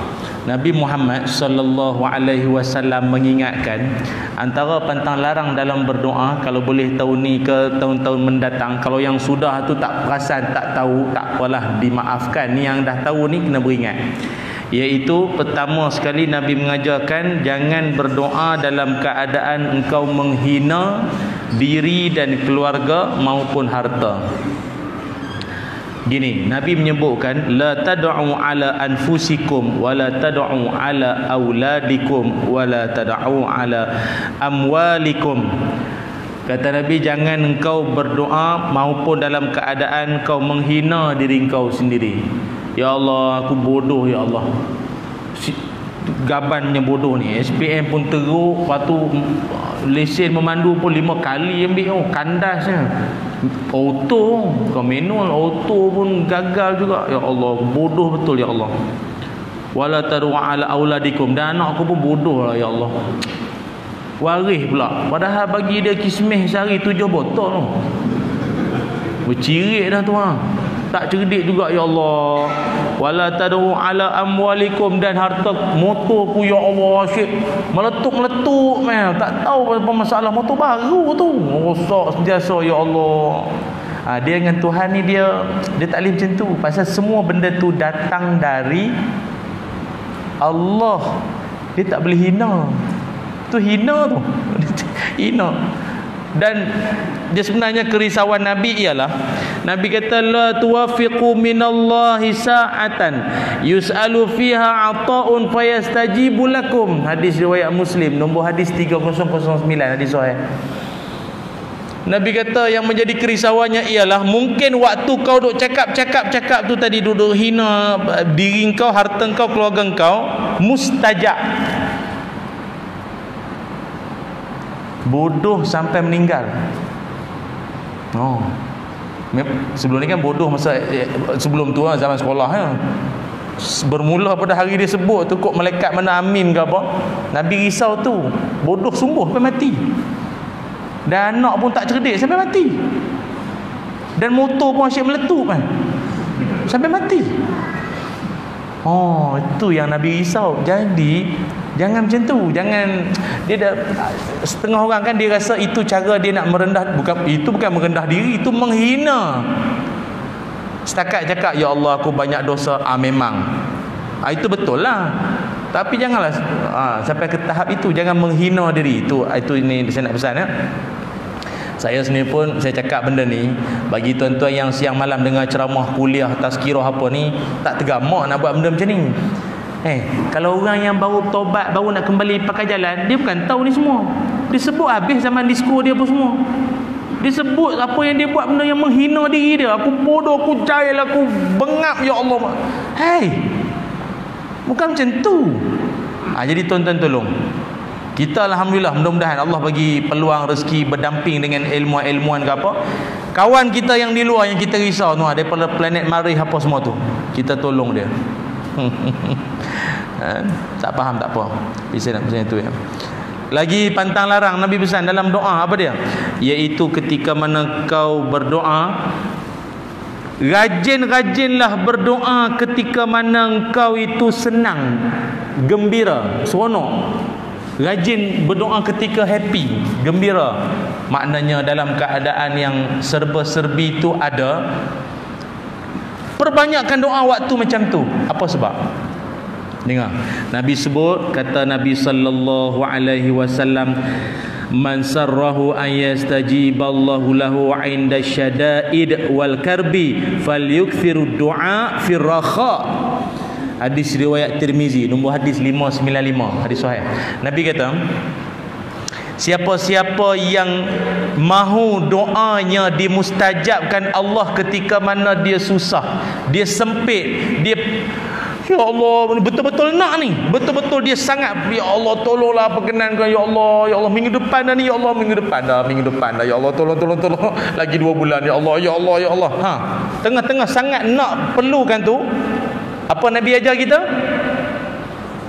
Nabi Muhammad sallallahu alaihi wasallam mengingatkan antara pantang larang dalam berdoa, kalau boleh tahun ni ke tahun-tahun mendatang, kalau yang sudah tu tak perasan, tak tahu, tak apalah, dimaafkan. Ni yang dah tahu ni kena beringat. Iaitu pertama sekali Nabi mengajarkan jangan berdoa dalam keadaan engkau menghina diri dan keluarga maupun harta. Gini, Nabi menyebutkan la tad'u ala anfusikum wa la tad'u ala auladikum wa la tad'u ala amwalikum. Kata Nabi, jangan engkau berdoa maupun dalam keadaan kau menghina diri engkau sendiri. Ya Allah, aku bodoh ya Allah. Gabannya bodoh ni. SPM pun teruk, lepas tu lesen memandu pun 5 kali ambil, kandasnya. Auto, kau manual auto pun gagal juga. Ya Allah, bodoh betul ya Allah. Wala taru ala auladikum, dan anak aku pun bodoh lah ya Allah. Waris pula, padahal bagi dia kismih sehari 7 botol tu. Bercirit dah tu tak cerdik juga ya Allah. Wala tadu ala amwalikum, dan harta motorku ya Allah, asyik meletup tak tahu apa masalah motor baru tu, rosak sentiasa ya Allah. Dia dengan Tuhan ni dia tak boleh macam tu, pasal semua benda tu datang dari Allah. Dia tak boleh hina. Tu hina tu. Hina. Dan dia sebenarnya kerisauan Nabi ialah Nabi kata la tuwafiqu minallahi sa'atan yus'alu fiha ata'un fayastajibu lakum. Hadis riwayat Muslim, nombor hadis 3009, hadis sahih. Nabi kata yang menjadi kerisauannya ialah mungkin waktu kau duk cakap tu tadi, duduk hina diri kau, harta kau, keluarga kau, mustajab, bodoh sampai meninggal. Sebelum ni kan bodoh masa sebelum tu zaman sekolah bermula pada hari dia sebut tu, kok malaikat mana amin ke apa. Nabi risau tu, bodoh sungguh sampai mati. Dan anak pun tak cerdik sampai mati. Dan motor pun asyik meletup sampai mati. Itu yang Nabi risau. Jadi jangan macam tu. Jangan, dia dah, setengah orang kan dia rasa itu cara dia nak merendah. Bukan merendah diri, itu menghina. Setakat cakap ya Allah aku banyak dosa, memang itu betul lah. Tapi janganlah sampai ke tahap itu. Jangan menghina diri. Itu ini saya nak pesan Saya sendiri pun saya cakap benda ni bagi tuan-tuan yang siang malam dengar ceramah, kuliah, tazkirah apa ni, tak tergamak nak buat benda macam ni. Kalau orang yang baru taubat, baru nak kembali pakai jalan, dia bukan tahu ni semua. Dia sebut habis zaman disko dia apa semua. Dia sebut apa yang dia buat, benda yang menghina diri dia. Aku bodoh, aku jahil, aku bengap ya Allah. Bukan macam tu. Jadi tuan-tuan tolong, Kita alhamdulillah, mudah-mudahan Allah bagi peluang rezeki berdamping dengan ilmuwan-ilmuwan ke apa. Kawan kita yang di luar yang kita risau tu, daripada planet Marikh apa semua tu, kita tolong dia. Tak faham tak apa. Bisa nak pesan itu ya. Lagi pantang larang Nabi pesan dalam doa apa dia? Iaitu ketika mana kau berdoa, rajin-rajinlah berdoa ketika mana kau itu senang, gembira, seronok. Rajin berdoa ketika happy, gembira. Maknanya dalam keadaan yang serba-serbi itu ada, perbanyakkan doa waktu macam tu. Apa sebab? Dengar, Nabi sebut, kata Nabi sallallahu alaihi wasallam, man sarrahu an yastajiballahu lahu 'inda syada'id wal karbi falyukthiru du'a fi rakha. Hadis riwayat Tirmizi, nombor hadis 595, hadis sahih. Nabi kata, siapa-siapa yang mahu doanya dimustajabkan Allah ketika mana dia susah, dia sempit, dia ya Allah, betul-betul nak ni, betul-betul dia sangat, ya Allah tolonglah perkenankan, ya Allah minggu depan dah ni, ya Allah minggu depan dah, ya Allah tolong lagi 2 bulan, ya Allah. Tengah-tengah sangat nak perlukan tu, apa Nabi ajar kita?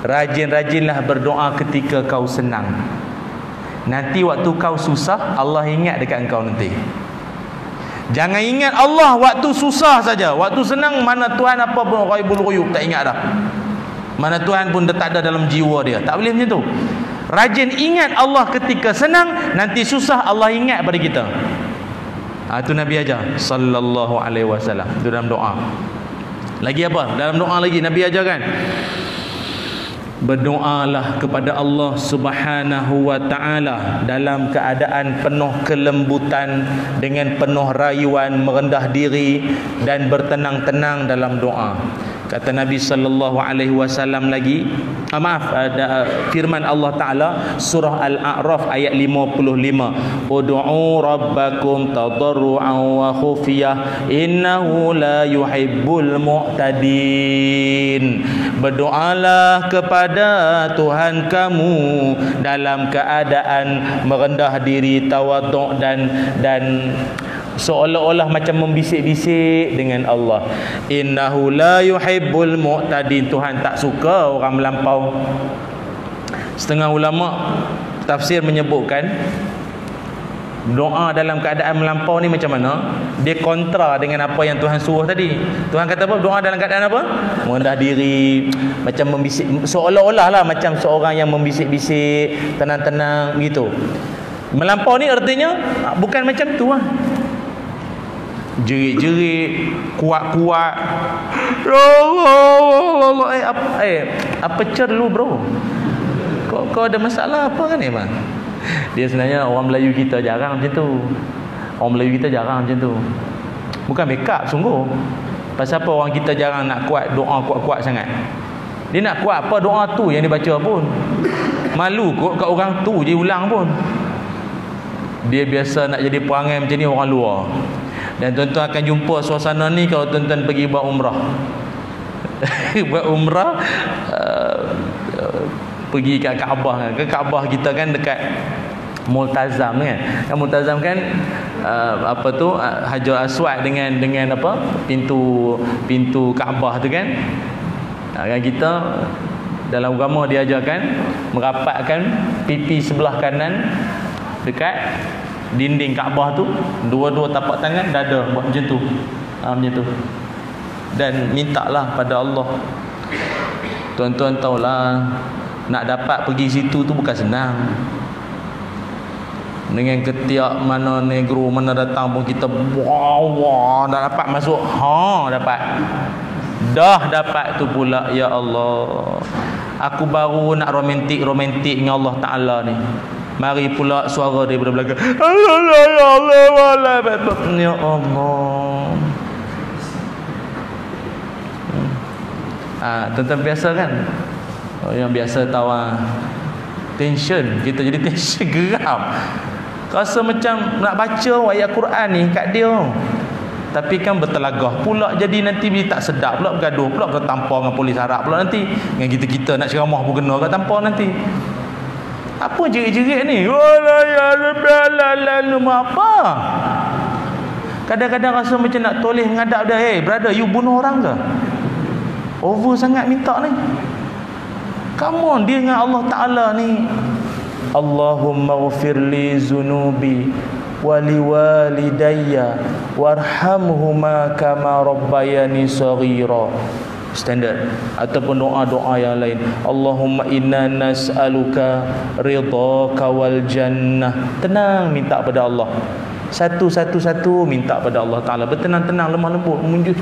Rajin-rajinlah berdoa ketika kau senang. Nanti waktu kau susah, Allah ingat dekat engkau nanti. Jangan ingat Allah waktu susah saja. Waktu senang mana Tuhan apa pun ghaibul ghuyub, tak ingat dah. Mana Tuhan pun tak ada dalam jiwa dia. Tak boleh macam tu. Rajin ingat Allah ketika senang, nanti susah Allah ingat pada kita. Itu Nabi ajar sallallahu alaihi wasallam. Itu dalam doa. Lagi apa? Dalam doa lagi Nabi ajarkan, berdoalah kepada Allah Subhanahu wa taala dalam keadaan penuh kelembutan, dengan penuh rayuan, merendah diri dan bertenang-tenang dalam doa. Kata Nabi sallallahu alaihi wasallam lagi, ada firman Allah Taala surah Al-A'raf ayat 55, ud'u rabbakum tadarruan wa khufiyah innahu la yuhibbul mu'tadin. Berdoalah kepada Tuhan kamu dalam keadaan merendah diri, tawaduk dan seolah-olah macam membisik-bisik dengan Allah. Innahu la yuhibbul mu'tadin. Tuhan tak suka orang melampau. Setengah ulama tafsir menyebutkan doa dalam keadaan melampau ni macam mana? Dia kontra dengan apa yang Tuhan suruh tadi. Tuhan kata apa? Doa dalam keadaan apa? Merendah diri, macam membisik, seolah-olah lah macam seorang yang membisik-bisik, tenang-tenang gitu. Melampau ni artinya bukan macam tu lah. Jerit-jerit, kuat-kuat. Apa cer lu bro? Kau ada masalah apa kan ni bang? Dia sebenarnya orang Melayu kita jarang macam tu. Orang Melayu kita jarang macam tu. Bukan backup sungguh. Pasal apa orang kita jarang nak kuat doa kuat-kuat sangat? Dia nak kuat apa doa tu yang dia baca pun. Malu kot kat orang tu je ulang pun. Dia biasa nak jadi perangai macam ni orang luar. Dan tuan-tuan akan jumpa suasana ni kalau tuan-tuan pergi buat umrah. Buat umrah, pergi kat Kaabah. Ke Kaabah kita kan dekat Multazam kan. Multazam kan apa tu, Hajar Aswad dengan apa, pintu Kaabah tu kan. Kan kita dalam agama diajarkan merapatkan pipi sebelah kanan dekat dinding Kaabah tu, dua-dua tapak tangan dada, buat macam tu. Macam tu. Dan mintalah pada Allah. Tuan-tuan tahulah, nak dapat pergi situ tu bukan senang. Dengan ketiak mana negro mana datang pun kita wah dah dapat masuk. Dapat. Dah dapat tu pula, ya Allah. Aku baru nak romantik dengan Allah Taala ni. Mari pula suara daripada belakang. Ya Allah. Tuan-tuan biasa kan? Yang biasa tahu tension, kita jadi tension, geram. Rasa macam nak baca ayat Quran ni kat dia. Tapi kan bertelagah pula, jadi nanti tak sedap pula, bergaduh pula, bertampar dengan polis Arab pula nanti. Dengan kita nak ceramah pun kena kat tampar nanti. Apa jerit-jerit ni? Apa? Kadang-kadang rasa macam nak toleh menghadap dia. Hey brother, you bunuh orang ke? Over sangat minta ni. Come on, dia dengan Allah Ta'ala ni. Allahumma ghafirli zunubi wali walidayya warhamhuma kama rabbayani saghira. Standard. Ataupun doa-doa yang lain. Allahumma inna nas'aluka ridhaka wal jannah. Tenang minta pada Allah. Satu-satu minta pada Allah Ta'ala. Bertenang-tenang, lemah lembut, munjuk.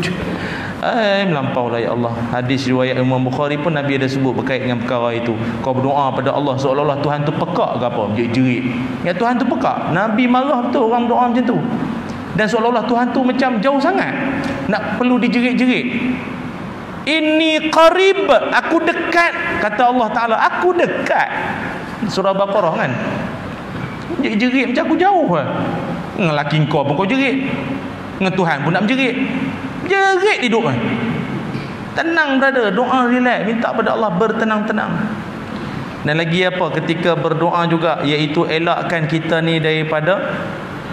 Melampau lah ya Allah. Hadis riwayat Imam Bukhari pun Nabi ada sebut berkait dengan perkara itu. Kau berdoa pada Allah seolah-olah Tuhan tu pekak ke apa? Jerit-jerit. Ya Tuhan tu pekak. Nabi marah betul orang doa macam tu. Dan seolah-olah Tuhan tu macam jauh sangat. Nak perlu dijerit-jerit. Ini qarib, aku dekat, kata Allah Ta'ala, aku dekat. Surah Baqarah kan. Jerit macam aku jauh lah. Dengan laki kau pun kau jerit, dengan Tuhan pun nak menjerit. Jerit hidup kan. Tenang brother, doa relax, minta pada Allah bertenang-tenang. Dan lagi apa ketika berdoa juga, iaitu elakkan kita ni daripada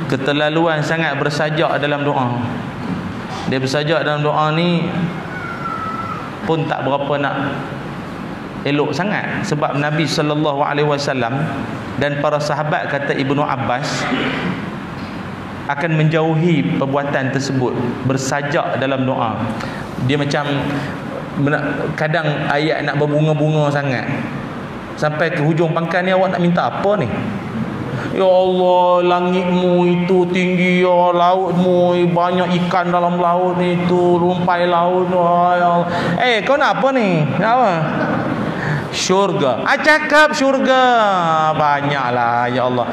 keterlaluan sangat bersajak dalam doa. Dia bersajak dalam doa ni pun tak berapa nak elok sangat, sebab Nabi SAW dan para sahabat, kata Ibnu Abbas, akan menjauhi perbuatan tersebut, bersajak dalam doa. Dia macam kadang ayat nak berbunga-bunga sangat, sampai ke hujung pangkal ni awak nak minta apa ni? Ya Allah, langitmu itu tinggi, ya lautmu banyak ikan dalam laut itu, rumpai laut. Ya Allah. Kau nak apa ni? Apa? Syurga. Cakap syurga. Banyaklah ya Allah.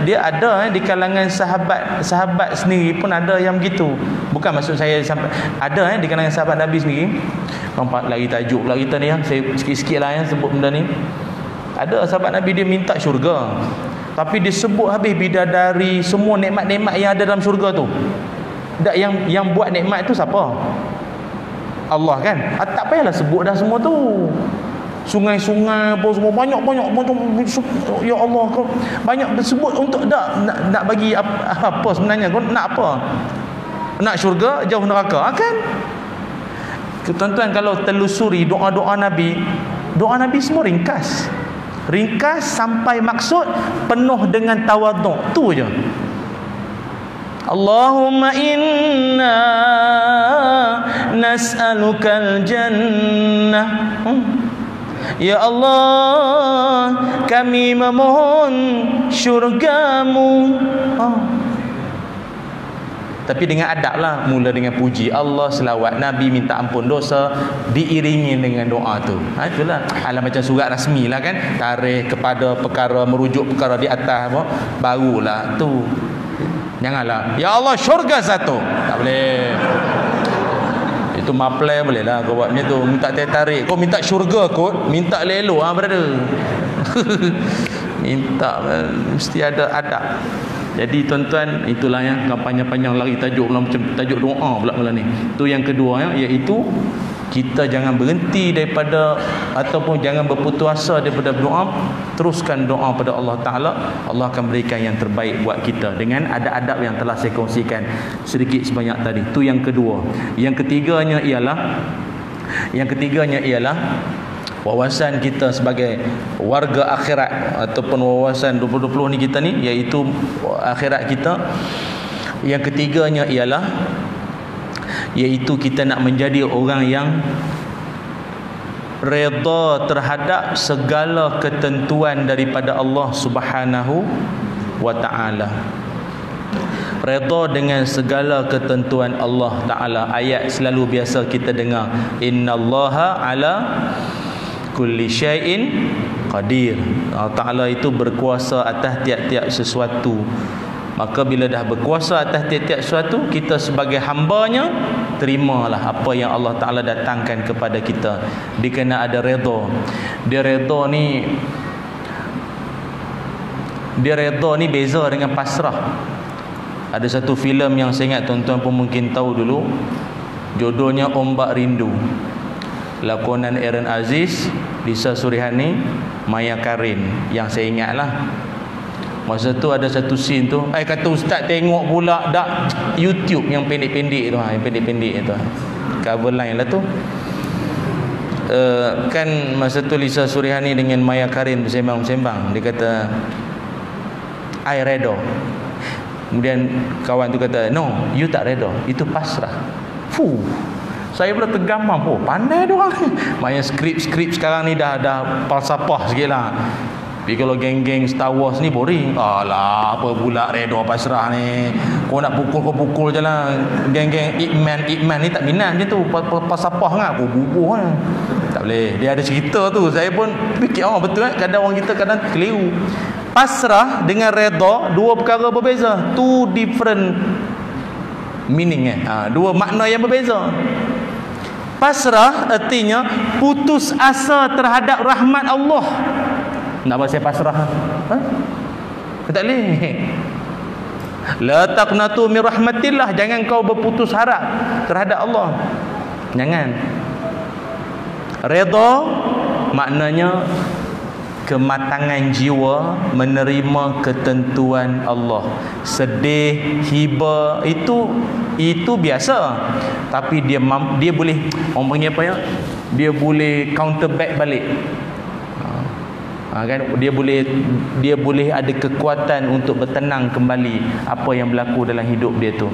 Dia ada di kalangan sahabat sendiri pun ada yang begitu. Bukan maksud saya sampai ada di kalangan sahabat Nabi sendiri. Nampak lagi tajuk pula kita ni ya. Saya sikit-sikit lah sebut benda ni. Ada sahabat Nabi dia minta syurga. Tapi disebut habis bidadari, semua nikmat-nikmat yang ada dalam syurga tu. Yang buat nikmat tu siapa? Allah kan? Tak payahlah sebut dah semua tu. Sungai-sungai apa semua banyak ya Allah, kau banyak disebut untuk nak bagi apa sebenarnya? Kau nak apa? Nak syurga, jauh neraka kan? Tuan-tuan, kalau telusuri doa-doa Nabi semua ringkas sampai maksud, penuh dengan tawaduk. Tu je. Allahumma inna nas'alukal jannah. Ya Allah, kami memohon syurgamu. Tapi dengan adab lah. Mula dengan puji Allah, selawat Nabi, minta ampun dosa, diiringi dengan doa tu. Itulah alam macam surat rasmi lah kan. Tarikh kepada perkara, merujuk perkara di atas apa, barulah tu. Janganlah ya Allah syurga satu, tak boleh. Itu maplay boleh lah kau buat macam tu. Minta tarik, kau minta syurga kot, minta lelo brother. Minta mesti ada adab. Jadi tuan-tuan, itulah yang panjang-panjang lari tajuk macam tajuk doa pula ni. Tu yang kedua iaitu kita jangan berhenti daripada ataupun jangan berputus asa daripada berdoa. Teruskan doa pada Allah Ta'ala. Allah akan berikan yang terbaik buat kita dengan adab-adab yang telah saya kongsikan sedikit sebanyak tadi. Tu yang kedua. Yang ketiganya ialah wawasan kita sebagai warga akhirat ataupun wawasan 2020 ni kita ni, iaitu akhirat kita. Yang ketiganya iaitu kita nak menjadi orang yang redha terhadap segala ketentuan daripada Allah Subhanahu wa Ta'ala. Redha dengan segala ketentuan Allah Ta'ala. Ayat selalu biasa kita dengar, innallaha ala kulli syai'in qadir. Allah Ta'ala itu berkuasa atas tiap-tiap sesuatu. Maka bila dah berkuasa atas tiap-tiap sesuatu, kita sebagai hambanya terimalah apa yang Allah Ta'ala datangkan kepada kita. Dia kena ada redha. Dia redha ni beza dengan pasrah. Ada satu filem yang saya ingat tuan-tuan pun mungkin tahu dulu, judulnya Ombak Rindu, lakonan Aaron Aziz Lisa Surihani, Maya Karin, yang saya ingat lah. Masa tu ada satu scene tu, kata ustaz tengok pula dak YouTube yang pendek-pendek tu, yang pendek-pendek tu, cover line lah tu. Kan masa tu Lisa Surihani dengan Maya Karin bersembang-sembang, dia kata I redha. Kemudian kawan tu kata, no, you tak redha, itu pasrah. Saya pula tergamam, pandai dia orang. Maknanya skrip sekarang ni dah falsafah sikit lah. Tapi kalau geng-geng Star Wars ni boring. Alah, apa pula redha pasrah ni, kau nak pukul kau pukul je lah. Geng-geng Ip Man ni tak minat macam tu, falsafah kan, aku bubuh kan. Tak boleh, dia ada cerita tu. Saya pun fikir, betul kan, kadang orang kita kadang keliru. Pasrah dengan redha dua perkara berbeza, two different meaning dua makna yang berbeza. Pasrah artinya putus asa terhadap rahmat Allah. Nak saya pasrah? Tak boleh. La taqnatu min rahmatillah, jangan kau berputus harap terhadap Allah. Jangan. Redha maknanya kematangan jiwa menerima ketentuan Allah. Sedih, hiba itu biasa. Tapi dia boleh, orang panggil apa ya? Dia boleh counter back balik. Kan dia boleh ada kekuatan untuk bertenang kembali apa yang berlaku dalam hidup dia tu.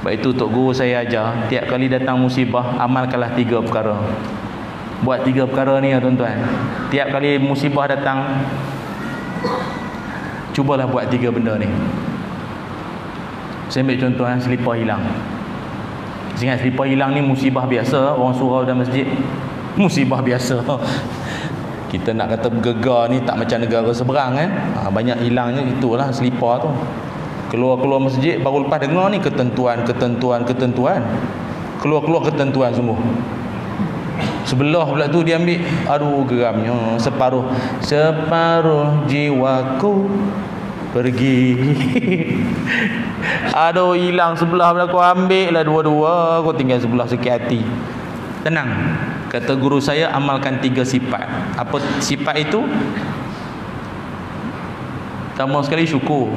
Sebab itu Tok Guru saya ajar, tiap kali datang musibah, amalkanlah 3 perkara. Buat 3 perkara ni tuan-tuan. Tiap kali musibah datang, cubalah buat 3 benda ni. Saya ambil contoh, selipar hilang. Ingat selipar hilang ni musibah biasa, orang surau dalam masjid, musibah biasa. Kita nak kata bergegar ni tak macam negara seberang kan. Banyak hilangnya, itulah selipar tu. Keluar-keluar masjid baru lepas dengar ni ketentuan. Keluar ketentuan sungguh. Sebelah pula tu dia ambil, aduh geramnya, separuh jiwaku pergi. Aduh hilang sebelah pula, kau ambil lah dua-dua, kau tinggal sebelah sakit hati. Tenang, kata guru saya, amalkan 3 sifat. Apa sifat itu? Pertama sekali syukur.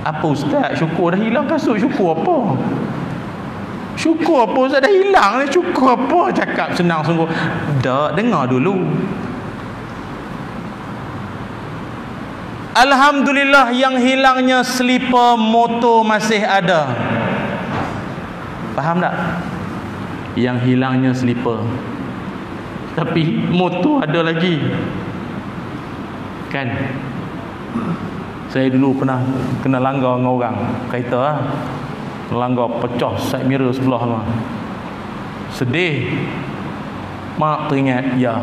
Apa ustaz? Syukur dah hilang kasut, syukur apa? Syukur apa ustaz, dah hilang ni, syukur apa? Cakap senang sungguh. Tak, dengar dulu. Alhamdulillah yang hilangnya selipar motor masih ada. Faham tak? Yang hilangnya selipar, tapi motor ada lagi. Kan? Saya dulu pernah kena langgar dengan orang kereta lah. Langgar pecah side mirror sebelah lah. Sedih. Mak teringat, ya,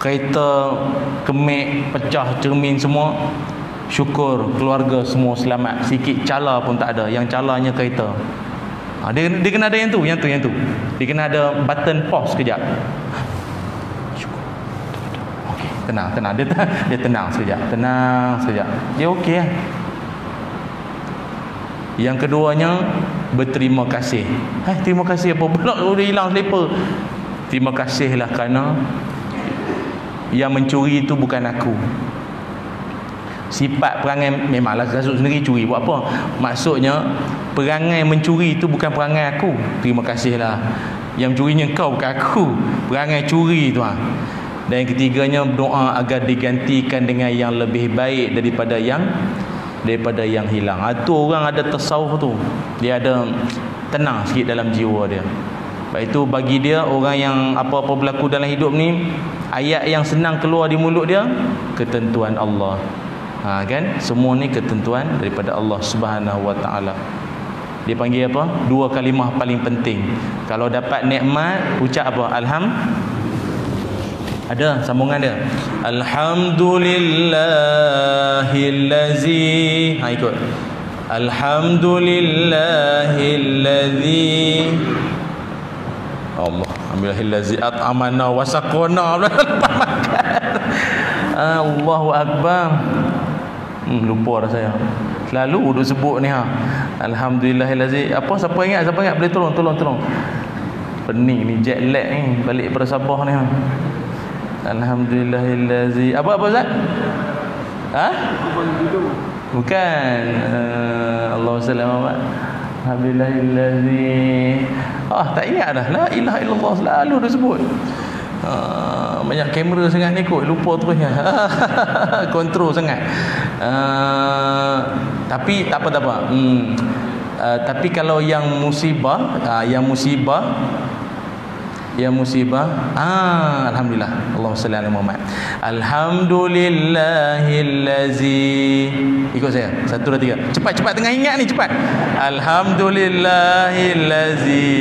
kereta kemek, pecah cermin semua. Syukur keluarga semua selamat. Sikit cala pun tak ada. Yang calanya kereta. Dia kena ada yang tu. Dia kena ada button pause sekejap. Syukur. Okey, tenang. Dia tenang sekejap. Dia okey lah. Yang keduanya, berterima kasih. Terima kasih apa pula dia hilang selipar? Terima kasihlah kerana yang mencuri itu bukan aku. Sifat perangai, memanglah kasut sendiri curi, buat apa? Maksudnya perangai mencuri itu bukan perangai aku. Terima kasihlah. Yang curinya kau, bukan aku. Perangai curi tu. Dan yang ketiganya, berdoa agar digantikan dengan yang lebih baik daripada yang hilang. Itu orang ada tasawuf tu, dia ada tenang sikit dalam jiwa dia. Sebab itu bagi dia, orang yang apa-apa berlaku dalam hidup ni, ayat yang senang keluar di mulut dia, ketentuan Allah. Kan? Semua ni ketentuan daripada Allah Subhanahu Wa Taala. Dia panggil apa? 2 kalimah paling penting. Kalau dapat nikmat, ucap apa? Ada sambungan dia. Alhamdulillahillazi. Ikut. Alhamdulillahillazi. Allah, alhamdulillahillazi at'amana wa saqana. Allahu akbar. Lupa dah saya. Selalu duk sebut ni Alhamdulillahillazi. Siapa ingat boleh tolong. Pening ni, jet lag ni, balik pada Sabah ni. Alhamdulillahillazi. Apa Ustaz? Ha? Bukan. Allahu sallallahu Alhamdulillahillazi. Tak ingat dah. La ilaha illallah selalu dia sebut. Banyak kamera sangat ni kot, lupa terusnya. Kontrol sangat. Tapi tak apa. Tapi kalau yang musibah, alhamdulillah. Allahumma salli ala Muhammad. Alhamdulillahillazi. Ikut saya. 1 2 3. Cepat tengah ingat ni, cepat. Alhamdulillahillazi.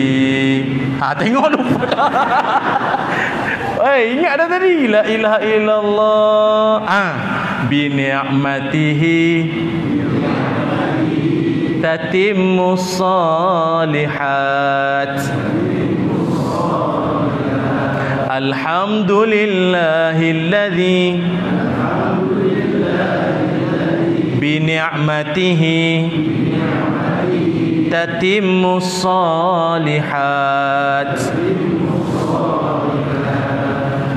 Tengok lupa dah. Ingat dah tadi. La ilaha illallah. Bi ni'matihi tatimmus salihat. Alhamdulillahilladzi bi ni'matihi tatimmus salihat.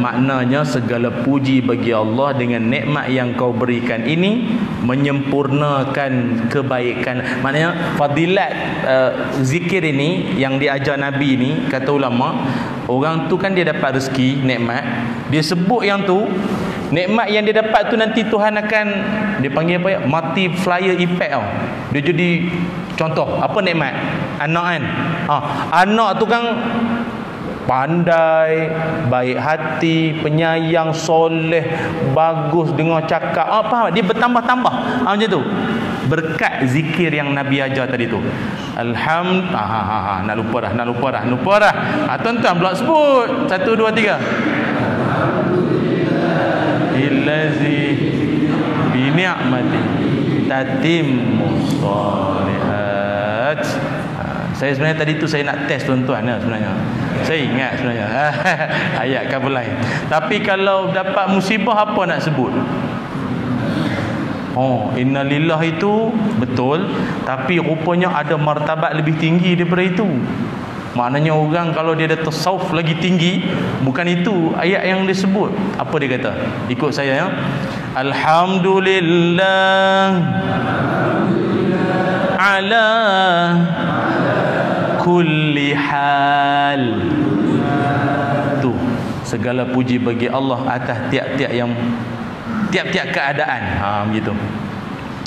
Maknanya segala puji bagi Allah, dengan nikmat yang kau berikan ini menyempurnakan kebaikan. Maknanya fadilat zikir ini yang diajar Nabi ni, kata ulama, orang tu kan dia dapat rezeki, nikmat, dia sebut yang tu, nikmat yang dia dapat tu nanti Tuhan akan, dia panggil apa ya, multiplier effect tau. Dia jadi contoh apa nikmat anak kan. Anak tu kan pandai, baik hati, penyayang, soleh, bagus dengar cakap. Faham? Dia bertambah-tambah. Macam tu. Berkat zikir yang Nabi ajar tadi tu. Nak lupa dah. Tuan-tuan pula sebut. 1 2 3. Illazi bi ni'mati tatimmu shalihat. Saya sebenarnya tadi tu saya nak test tuan-tuan sebenarnya. Saya ingat sebenarnya ayat cover lain. Tapi kalau dapat musibah apa nak sebut? Innalillah itu betul, tapi rupanya ada martabat lebih tinggi daripada itu. Maknanya orang kalau dia ada tasawuf lagi tinggi, bukan itu ayat yang disebut. Apa dia kata? Ikut saya ya. Alhamdulillah ala kulli hal. Tu, segala puji bagi Allah atas tiap-tiap keadaan. Begitu.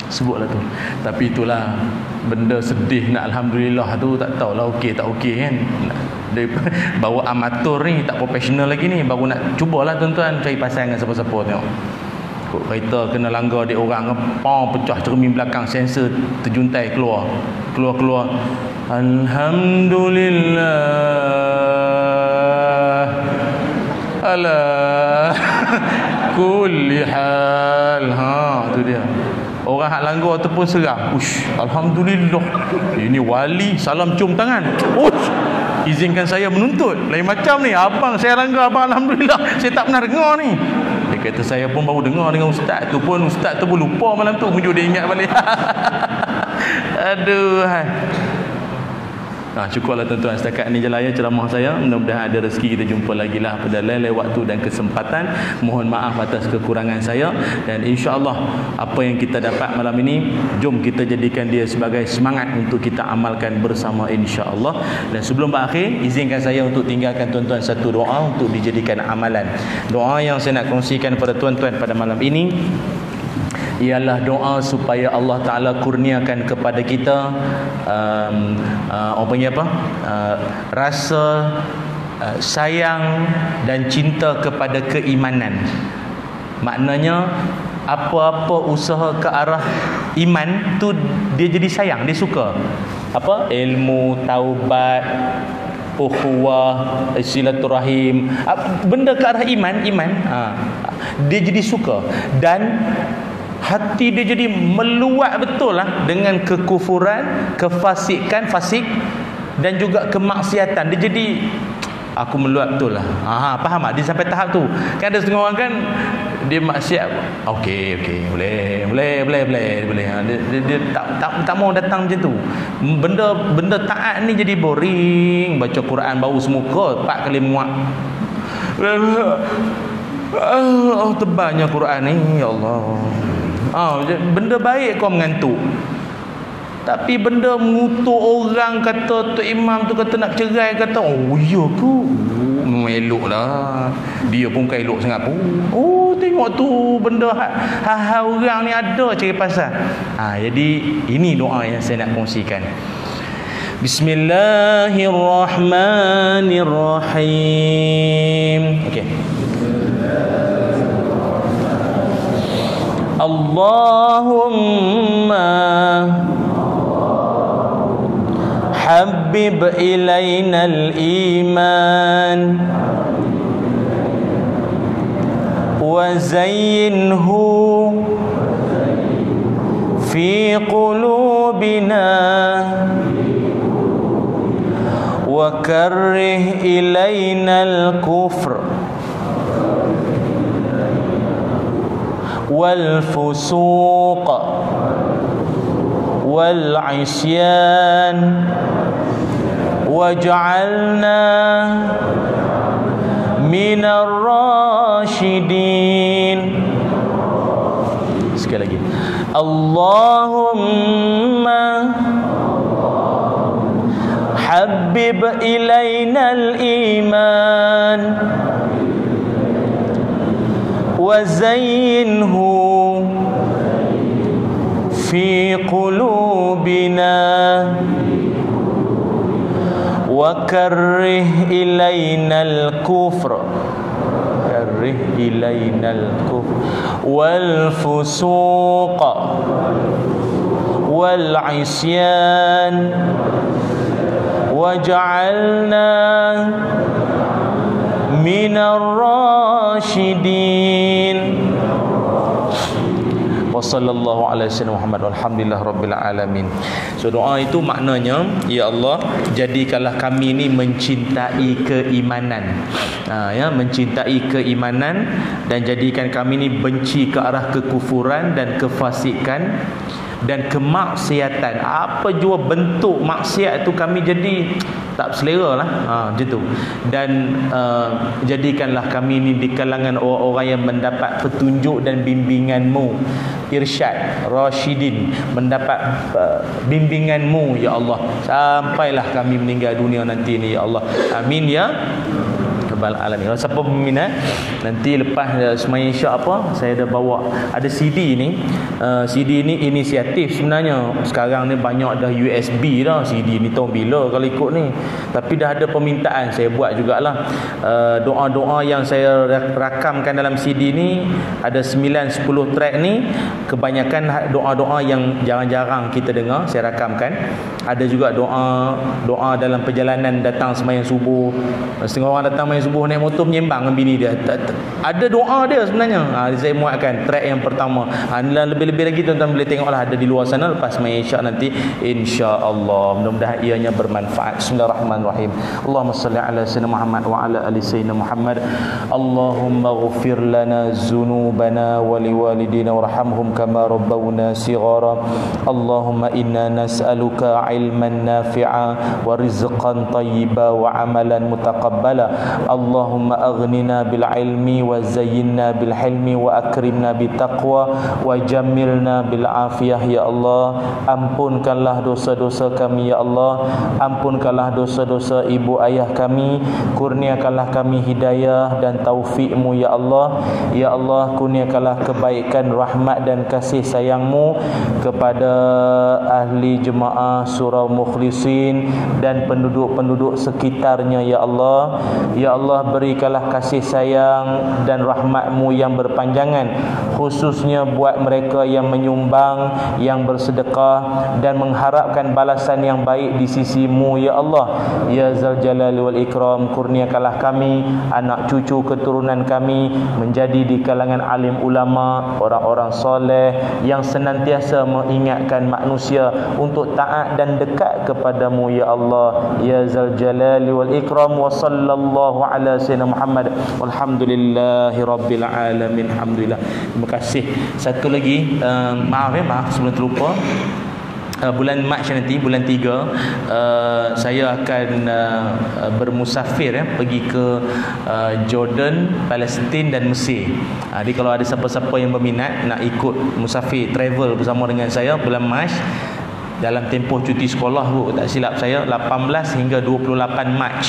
Sebutlah tu. Tapi itulah benda sedih nak alhamdulillah tu, tak tahulah okey tak okey kan. Bawa amatur ni, tak profesional lagi ni, baru nak cubalah tuan-tuan cari pasal dengan siapa-siapa tengok. Kok kereta kena langgar dia orang, pecah cermin belakang, sensor terjuntai keluar. Alhamdulillah ala kulli hal. Tu dia. Orang hak langgar tu pun seram. Alhamdulillah. Ini wali, salam cium tangan. Izinkan saya menuntut. Lain macam ni, abang saya langgar, abang alhamdulillah saya tak pernah dengar ni. Dia kata saya pun baru dengar dengan ustaz tu pun lupa malam tu, mujur dia ingat balik. Aduh. Cukuplah tuan-tuan, setakat ni je lah ya ceramah saya. Mudah-mudahan ada rezeki kita jumpa lagi lah pada lain-lain waktu dan kesempatan. Mohon maaf atas kekurangan saya, dan insya-Allah apa yang kita dapat malam ini, jom kita jadikan dia sebagai semangat untuk kita amalkan bersama insya-Allah. Dan sebelum berakhir, izinkan saya untuk tinggalkan tuan-tuan satu doa untuk dijadikan amalan. Doa yang saya nak kongsikan pada tuan-tuan pada malam ini ialah doa supaya Allah Ta'ala kurniakan kepada kita rasa sayang dan cinta kepada keimanan. Maknanya apa-apa usaha ke arah iman tu dia jadi sayang, dia suka. Ilmu, taubat, ukhuwah, silaturahim, benda ke arah iman, dia jadi suka. Dan hati dia jadi meluat betul lah dengan kekufuran, kefasikan, dan juga kemaksiatan. Dia jadi aku meluat betul lah. Faham tak? Dia sampai tahap tu. Kan ada setengah orang kan dia maksiat, okey, boleh. Dia tak mau datang macam tu. Benda taat ni jadi boring. Baca Quran bau semuka 4 kali muak. Tebalnya Quran ni, ya Allah. Benda baik kau mengantuk. Tapi benda mengutuk orang, kata Tok Imam tu kata nak cerai, kata ya ke? Elok lah. Dia pun kan elok sangat pun. Tengok tu benda orang ni ada cari pasal. Jadi ini doa yang saya nak kongsikan. Bismillahirrahmanirrahim. Okey. Allahumma habib ilaina al-iman wa zayyinhu fi qulubina wa karrih ilaina al-kufr wal fusuq wal isyan waj'alna minar rasyidin. Sekali lagi. Allahumma habib ilaina al-iman wa zayyinhu fi qulubina wa karrih ilainal kufr wal fusuq wal isyan waj'alna minar rasyidin. Wa sallallahu alaihi wasallam Muhammad walhamdulillah rabbil alamin. So doa itu maknanya, ya Allah, jadikanlah kami ini mencintai keimanan. Mencintai keimanan, dan jadikan kami ini benci ke arah kekufuran dan kefasikan dan kemaksiatan. Apa jua bentuk maksiat itu kami jadi tak selera lah, macam tu. Dan jadikanlah kami ini di kalangan orang-orang yang mendapat petunjuk dan bimbingan-Mu, irsyad, rasyidin, mendapat bimbingan-Mu, ya Allah, sampailah kami meninggal dunia nanti ni, ya Allah. Amin ya rabbal alamin. Kalau siapa berminat, nanti lepas semaya Isyak saya dah bawa ada CD ni. CD ni inisiatif sebenarnya. Sekarang ni banyak dah USB dah. CD ni tahu bila kalau ikut ni. Tapi dah ada permintaan, saya buat jugalah. Doa-doa yang saya rakamkan dalam CD ni ada 9-10 track ni, kebanyakan doa-doa yang jarang-jarang kita dengar, saya rakamkan. Ada juga doa dalam perjalanan datang sembahyang subuh. Setengah orang datang sembahyang subuh naik motor menyembang dengan bini dia. Ada doa dia sebenarnya. Saya muatkan track yang pertama. Lebih-lebih lagi tuan-tuan boleh tengoklah, ada di luar sana lepas sembahyang Isyak nanti, insya-Allah. Mudah-mudahan ianya bermanfaat. Bismillahirrahmanirrahim. Allahumma salli ala sayyidina Muhammad wa ala ali sayyidina Muhammad. Allahumma ighfir lana dzunubana wa liwalidina warhamhum kama rabbawna shighara. Allahumma inna nas'aluka ilman nafi'a wa rizqan tayyiba wa amalan mutaqabbala. Allahumma aghnina bil ilmi wa zayyinna bil hilmi wa akrimna bit taqwa wa jammilna bil afiyah. Ya Allah, ampunkanlah dosa-dosa kami, ya Allah. Ampunkanlah dosa-dosa ibu ayah kami. Kurniakanlah kami hidayah dan taufik-Mu, ya Allah. Ya Allah, kurniakanlah kebaikan, rahmat dan kasih sayang-Mu kepada ahli jemaah Surau Mukhlisin dan penduduk-penduduk sekitarnya, ya Allah. Ya Allah, berikanlah kasih sayang dan rahmat-Mu yang berpanjangan, khususnya buat mereka yang menyumbang, yang bersedekah dan mengharapkan balasan yang baik di sisi-Mu, ya Allah. Ya Zal Jalali wal Ikram, kurniakanlah kami, anak cucu keturunan kami menjadi di kalangan alim ulama, orang-orang soleh yang senantiasa mengingatkan manusia untuk taat dan dekat kepada-Mu, ya Allah. Ya Zal Jalali wal Ikram. Wa sallallahu ala sayyidina Muhammad walhamdulillahi rabbil alamin. Alhamdulillah. Terima kasih. Satu lagi, maaf sebelum terlupa, bulan Mac nanti, bulan 3, saya akan bermusafir pergi ke Jordan, Palestin dan Mesir. Jadi kalau ada siapa-siapa yang berminat nak ikut musafir travel bersama dengan saya bulan Mac, dalam tempoh cuti sekolah tak silap saya 18 hingga 28 Mac,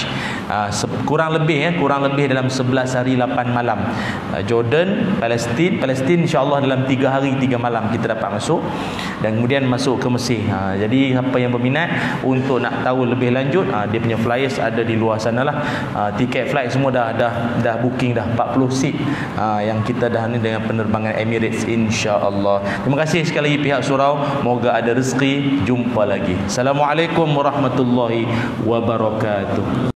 kurang lebih dalam 11 hari 8 malam. Jordan, Palestin insya-Allah dalam 3 hari 3 malam kita dapat masuk, dan kemudian masuk ke Mesir. Jadi apa yang berminat untuk nak tahu lebih lanjut, dia punya flyers ada di luar sanalah. Tiket flight semua dah booking dah, 40 seat yang kita dah ni dengan penerbangan Emirates insya-Allah. Terima kasih sekali lagi pihak surau, moga ada rezeki. Jumpa lagi. Assalamualaikum warahmatullahi wabarakatuh.